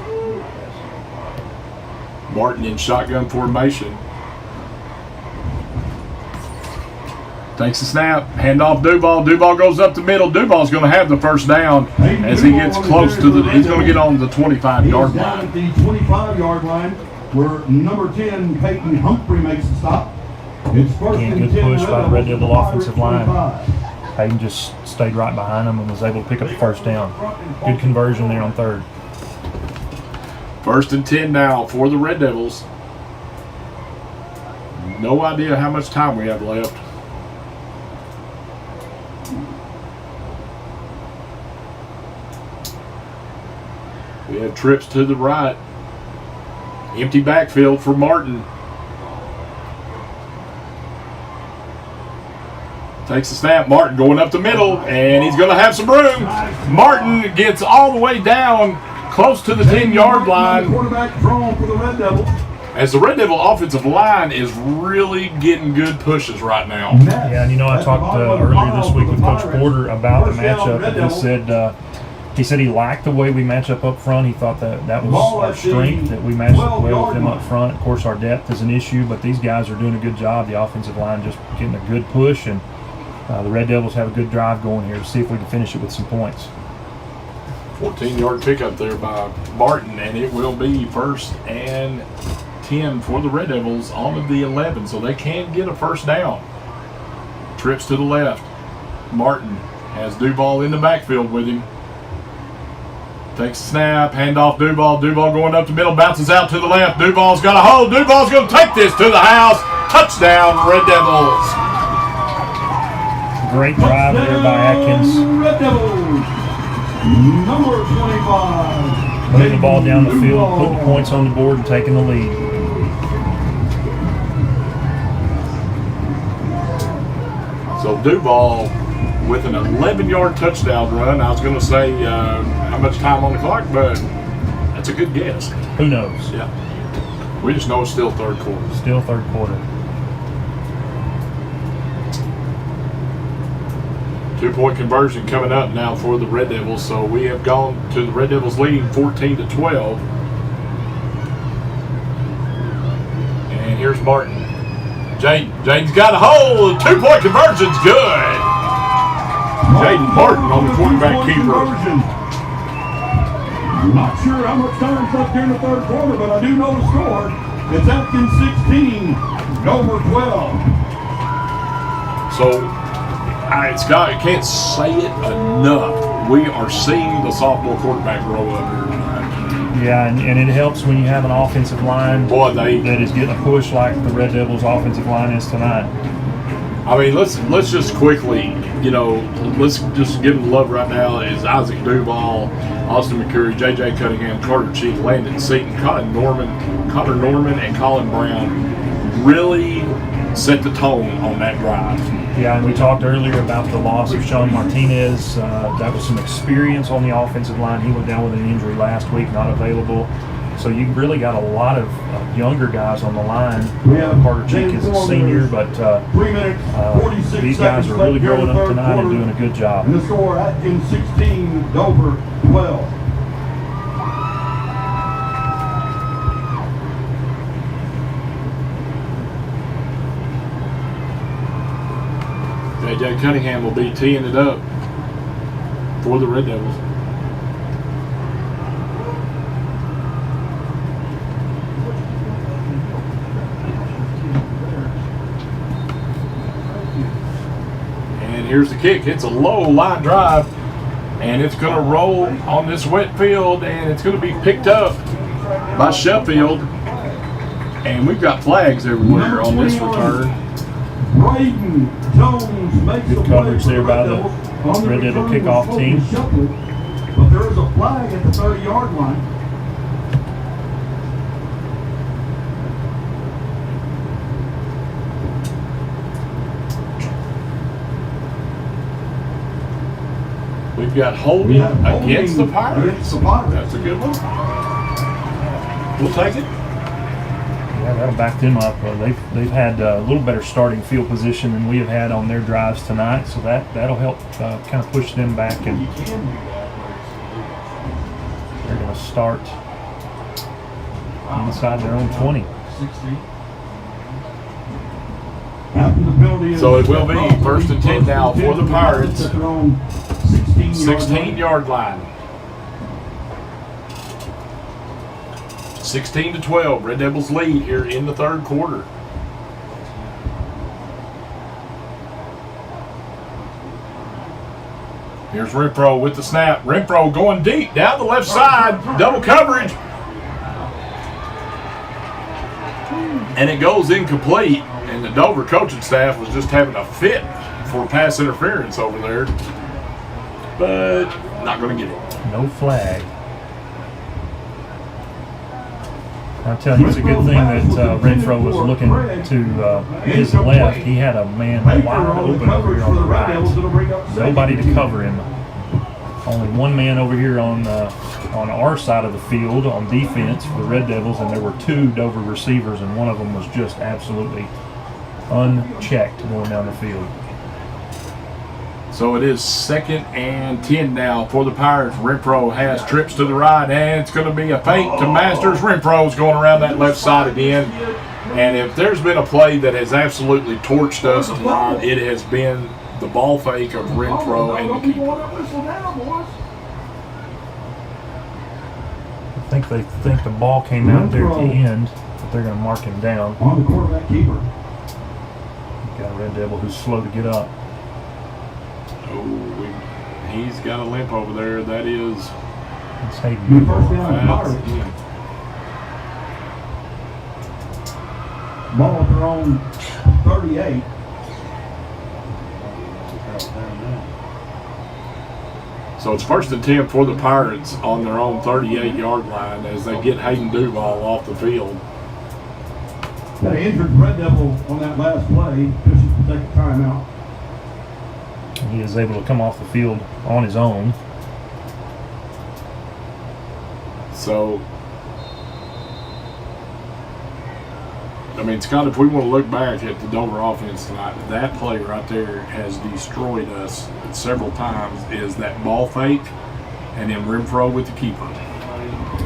Martin in shotgun formation. Takes the snap, handoff Duval. Duval goes up the middle. Duval's going to have the first down as he gets close to the. He's going to get on the 25-yard He's down line. at the 25-yard line where number 10 Peyton Humphrey makes the stop. It's first Again, and good 10 push by the Red Devil Devils, offensive line. 25. Hayden just stayed right behind him and was able to pick up the first down. Good conversion there on 3rd. 1st and 10 now for the Red Devils. No idea how much time we have left. We have trips to the right. Empty backfield for Martin. Takes the snap. Martin going up the middle, and he's going to have some room. Martin gets all the way down close to the 10-yard line. Quarterback thrown for the Red Devils. As the Red Devil offensive line is really getting good pushes right now. Yeah, and I talked earlier this week with Coach Porter about the matchup, and he said he liked the way we match up front. He thought that was our strength, that we matched up well with them up front. Of course, our depth is an issue, but these guys are doing a good job. The offensive line just getting a good push, and the Red Devils have a good drive going here to see if we can finish it with some points. 14-yard pickup there by Martin, and it will be 1st and 10 for the Red Devils on the 11, so they can get a first down. Trips to the left. Martin has Duval in the backfield with him. Takes a snap, handoff Duval. Duval going up the middle, bounces out to the left. Duval's got a hold. Duval's going to take this to the house. Touchdown, Red Devils. Great drive there by Atkins. Red Devils, number 25. Moving the ball down the field, putting points on the board, and taking the lead. So Duval with an 11-yard touchdown run. I was going to say how much time on the clock, but that's a good guess. Who knows? Yeah. We just know it's still 3rd quarter. Still 3rd quarter. 2-point conversion coming up now for the Red Devils. So we have gone to the Red Devils leading 14-12. And here's Martin. Jaden's got a hold. 2-point conversion's good. Jaden Martin on the quarterback keeper. Not sure how much time's left here in the 3rd quarter, but I do know the score. It's Atkins 16, Dover 12. So, Scott, I can't say it enough. We are seeing the sophomore quarterback grow up here tonight. Yeah, and it helps when you have an offensive line that is getting a push like the Red Devils' offensive line is tonight. I mean, let's just quickly, let's just give them love right now. Is Isaac Duval, Austin McCurry, J.J. Cunningham, Carter Cheek, Landon Seaton, Connor Norman, and Colin Brown really set the tone on that drive. Yeah, and we talked earlier about the loss of Sean Martinez. That was some experience on the offensive line. He went down with an injury last week, not available. So you really got a lot of younger guys on the line. Carter Cheek is a senior, but 3 minutes, 46 these guys are really growing up tonight and doing a good job. And the score, Atkins 16, Dover 12. J.J. Cunningham will be teeing it up for the Red Devils. And here's the kick. It's a low line drive, and it's going to roll on this wet field, and it's going to be picked up by Sheffield. And we've got flags everywhere on this return. Braden Jones makes Good coverage there by the Red Devil kickoff team. But there is a flag at the 30-yard line. We've got holding against the Pirates. Against the Pirates. That's a good one. We'll take it. Yeah, that'll back them up. They've had a little better starting field position than we have had on their drives tonight, so that'll help kind of push them back. And they're going to start inside their own 20. So it will be 1st and 10 now for the Pirates. 16-yard line. 16-12. Red Devils lead here in the third quarter. Here's Renfro with the snap. Renfro going deep down the left side. Double coverage. And it goes incomplete. And the Dover coaching staff was just having a fit for pass interference over there. But not going to get it. No flag. I tell you, it's a good thing that Renfro was looking to his left. He had a man wide open over here on the right. Nobody to cover him. Only one man over here on our side of the field on defense for the Red Devils, and there were 2 Dover receivers, and one of them was just absolutely unchecked going down the field. So it is 2nd and 10 now for the Pirates. Renfro has trips to the right, and it's going to be a fake to Masters. Renfro's going around that left side again. And if there's been a play that has absolutely torched us tonight, it has been the ball fake of Renfro and the keeper. I think they think the ball came out there at the end, but they're going to mark him down. On the quarterback keeper. Got a Red Devil who's slow to get up. Oh, he's got a limp over there. That is. It's Hayden. First down, Pirates. Ball at their own 38. So it's 1st and 10 for the Pirates on their own 38-yard line as they get Hayden Duval off the field. Got an injured Red Devil on that last play. Pushes to take a timeout. He is able to come off the field on his own. So, I mean, Scott, if we want to look back at the Dover offense tonight, that play right there has destroyed us several times, is that ball fake and then Renfro with the keeper.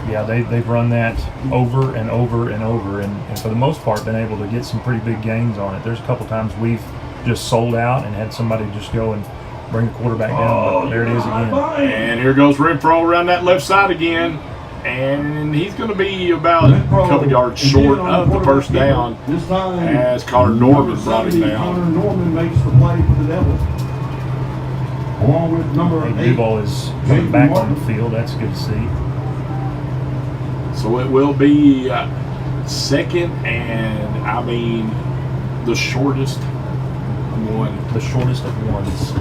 Yeah, they've run that over and over and over, and for the most part been able to get some pretty big gains on it. There's a couple times we've just sold out and had somebody just go and bring the quarterback down, but there it is again. And here goes Renfro around that left side again, and he's going to be about a couple yards short of the first down as Connor Norman brought him down. Connor Norman makes the play for the Devils. Along with number 8. Duval is coming back on the field. That's good to see. So it will be 2nd and, I mean, the shortest one. The shortest of ones.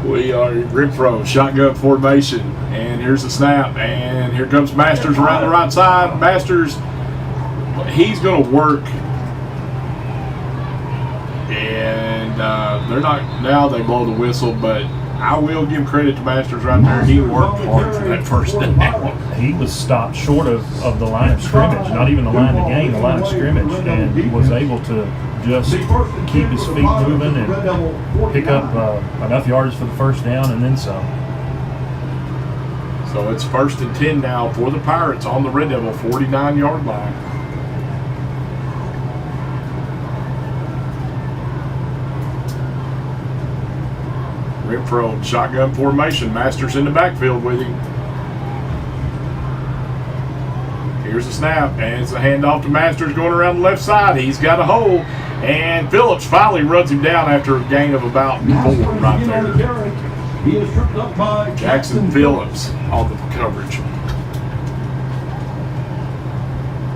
We are Renfro, shotgun formation, and here's the snap, and here comes Masters around the right side. Masters, he's going to work, and they're not, now they blow the whistle, but I will give credit to Masters right there. He worked hard for that first down. He was stopped short of the line of scrimmage, not even the line of the game, the line of scrimmage, and he was able to just keep his feet moving and pick up enough yards for the first down and then some. So it's 1st and 10 now for the Pirates on the Red Devil 49-yard line. Renfro, shotgun formation. Masters in the backfield with him. Here's the snap, and it's a handoff to Masters going around the left side. He's got a hole, and Phillips finally runs him down after a gain of about 4 right there. He is tripped up by Jackson Phillips on the coverage.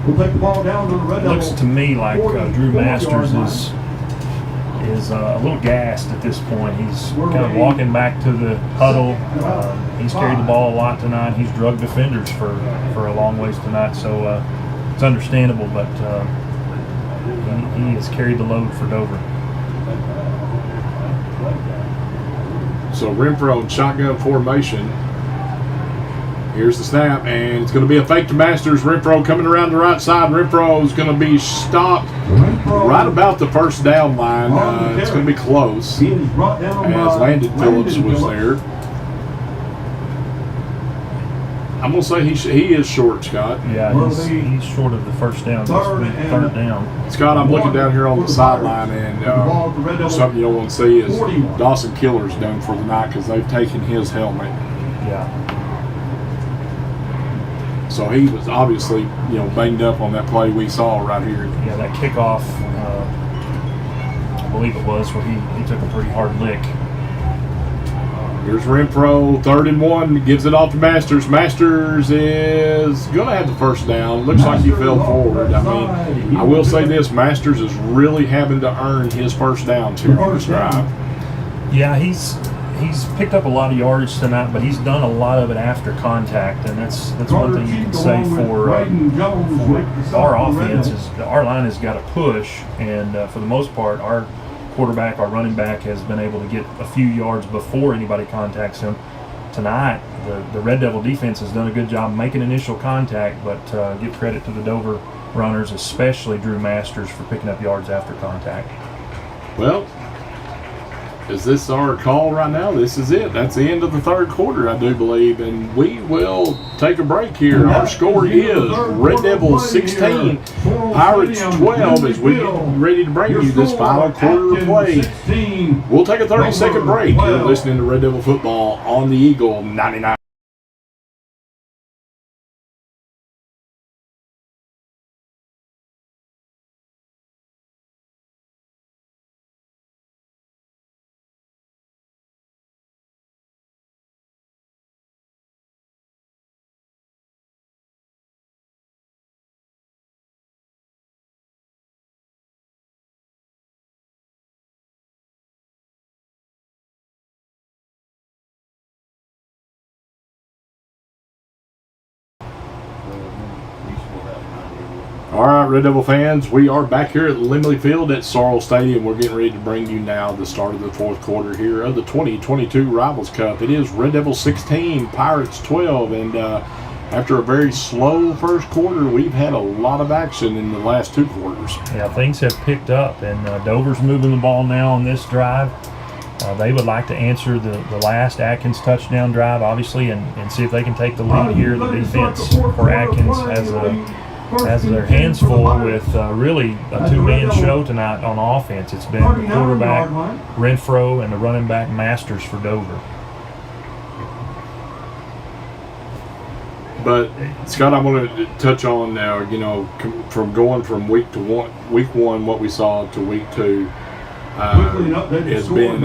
We'll take the ball down to the Red Devil. Looks to me like Drew Masters is a little gassed at this point. He's kind of walking back to the huddle. He's carried the ball a lot tonight. He's drugged defenders for a long ways tonight, so it's understandable, but he has carried the load for Dover. So Renfro, shotgun formation. Here's the snap, and it's going to be a fake to Masters. Renfro coming around the right side. Renfro is going to be stopped right about the first down line. It's going to be close, as Landon Phillips was there. I'm going to say he is short, Scott. Yeah, he's short of the first down. Third down. Scott, I'm looking down here on the sideline, and something you don't want to see is Dawson Killer's done for the night because they've taken his helmet. Yeah. So he was obviously, banged up on that play we saw right here. Yeah, that kickoff, I believe it was, where he took a pretty hard lick. Here's Renfro, 3rd and 1, gives it off to Masters. Masters is going to have the first down. Looks like he fell forward. I mean, I will say this, Masters is really having to earn his first downs here on this drive. Yeah, he's picked up a lot of yardage tonight, but he's done a lot of it after contact, and that's one thing you can say for our offense is our line has got to push, and for the most part, our quarterback, our running back, has been able to get a few yards before anybody contacts him. Tonight, the Red Devil defense has done a good job making initial contact, but give credit to the Dover runners, especially Drew Masters, for picking up yards after contact. Well, is this our call right now? This is it. That's the end of the 3rd quarter, I do believe, and we will take a break here. Our score is Red Devils 16, Pirates 12, as we get ready to bring you this final quarter of play. We'll take a 30-second break. You're listening to Red Devil Football on the Eagle 99. All right, Red Devil fans, we are back here at Lemley Field at Sorrels Stadium. We're getting ready to bring you now the start of the 4th quarter here of the 2022 Rivals Cup. It is Red Devil 16, Pirates 12, and after a very slow first quarter, we've had a lot of action in the last 2 quarters. Yeah, things have picked up, and Dover's moving the ball now on this drive. They would like to answer the last Atkins touchdown drive, obviously, and see if they can take the lead here. The defense for Atkins has their hands full with really a 2-man show tonight on offense. It's been the quarterback, Renfro, and the running back, Masters, for Dover. But, Scott, I want to touch on now, from going from week 1, what we saw, to week 2. Has been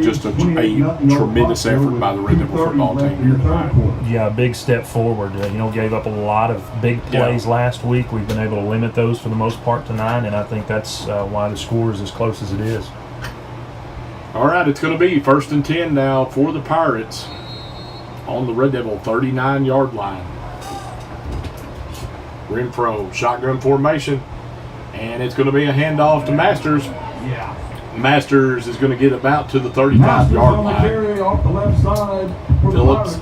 just a tremendous effort by the Red Devil football team here tonight. Yeah, a big step forward. Gave up a lot of big plays last week. We've been able to limit those for the most part tonight, and I think that's why the score is as close as it is. All right, it's going to be 1st and 10 now for the Pirates on the Red Devil 39-yard line. Renfro, shotgun formation, and it's going to be a handoff to Masters. Yeah. Masters is going to get about to the 35-yard line. Off the left side Phillips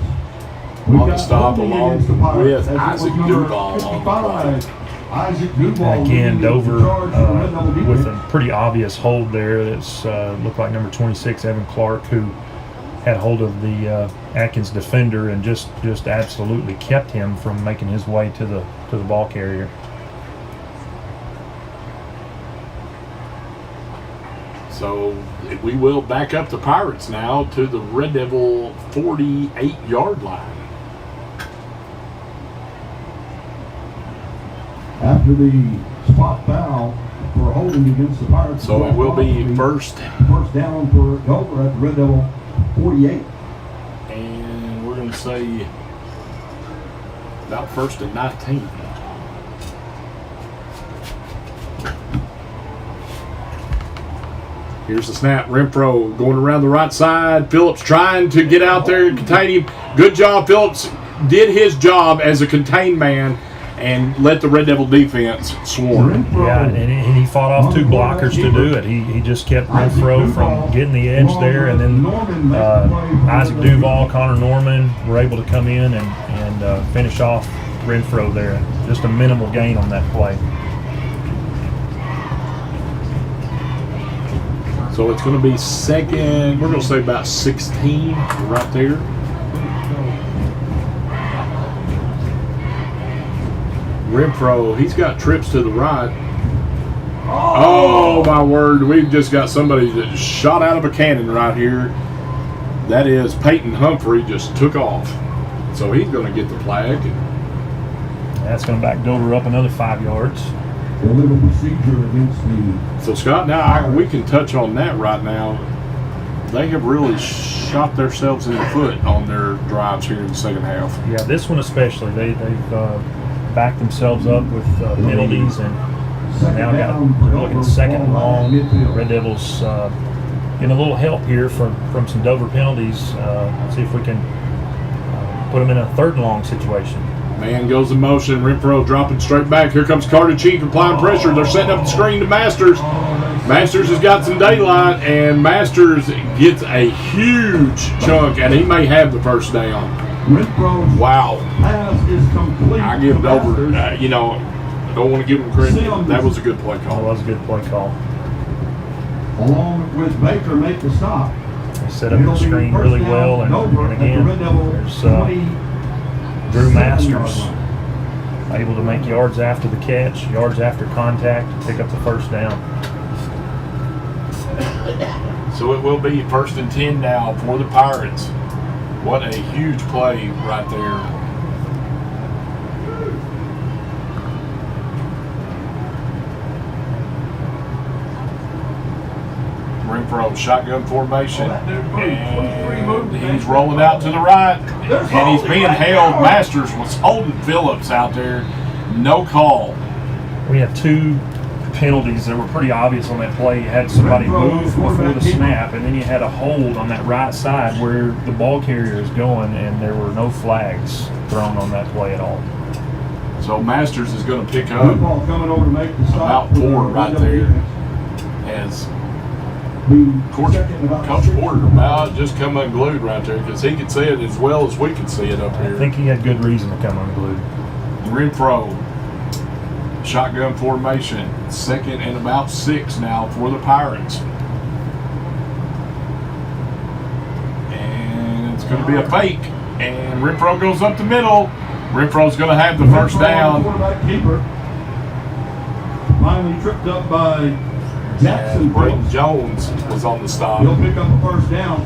on the stop along with Isaac Duval on the play. Again, Dover with a pretty obvious hold there. It's looked like number 26, Evan Clark, who had hold of the Atkins defender and just absolutely kept him from making his way to the ball carrier. So we will back up the Pirates now to the Red Devil 48-yard line. After the spot foul for holding against the Pirates. So it will be first down for Dover at the Red Devil 48. And we're going to say about 1st and 19. Here's the snap. Renfro going around the right side. Phillips trying to get out there and contain him. Good job. Phillips did his job as a contained man and let the Red Devil defense swarm. Yeah, and he fought off 2 blockers to do it. He just kept Renfro from getting the edge there, and then Isaac Duval, Connor Norman were able to come in and finish off Renfro there. Just a minimal gain on that play. So it's going to be second, we're going to say about 16 right there. Renfro, he's got trips to the right. Oh my word, we've just got somebody that shot out of a cannon right here. That is Peyton Humphrey, just took off. So he's going to get the flag. That's going to back Dover up another 5 yards. Illegal procedure against the. So Scott, now we can touch on that right now. They have really shot themselves in the foot on their drives here in the second half. Yeah, this one especially. They've backed themselves up with penalties, and now they're looking second and long. The Red Devils getting a little help here from some Dover penalties. Let's see if we can put them in a 3rd and long situation. Man goes in motion. Renfro dropping straight back. Here comes Carter Chief applying pressure. They're setting up the screen to Masters. Masters has got some daylight, and Masters gets a huge chunk, and he may have the first down. Renfro's Wow. pass is complete. I give it over. I don't want to give him credit. That was a good play That call. was a good play call. Along with Baker make the stop. They set up the screen really well, and again, there's Drew Masters able to make yards after the catch, yards after contact, pick up the first down. So it will be 1st and 10 now for the Pirates. What a huge play right there. Renfro shotgun formation, and he's rolling out to the right, and he's being held. Masters was holding Phillips out there. No call. We had 2 penalties that were pretty obvious on that play. You had somebody move before the snap, and then you had a hold on that right side where the ball carrier is going, and there were no flags thrown on that play at all. So Masters is going to pick up Football coming over to make the stop. about 4 right there. As Coach Porter about just come unglued right there, because he could see it as well as we could see it up here. I think he had good reason to come unglued. Renfro, shotgun formation, 2nd and about 6 now for the Pirates. And it's going to be a fake, and Renfro goes up the middle. Renfro's going to have the first down. Quarterback keeper finally tripped up by Jackson. Brayton Jones was on the stop. He'll pick up a first down.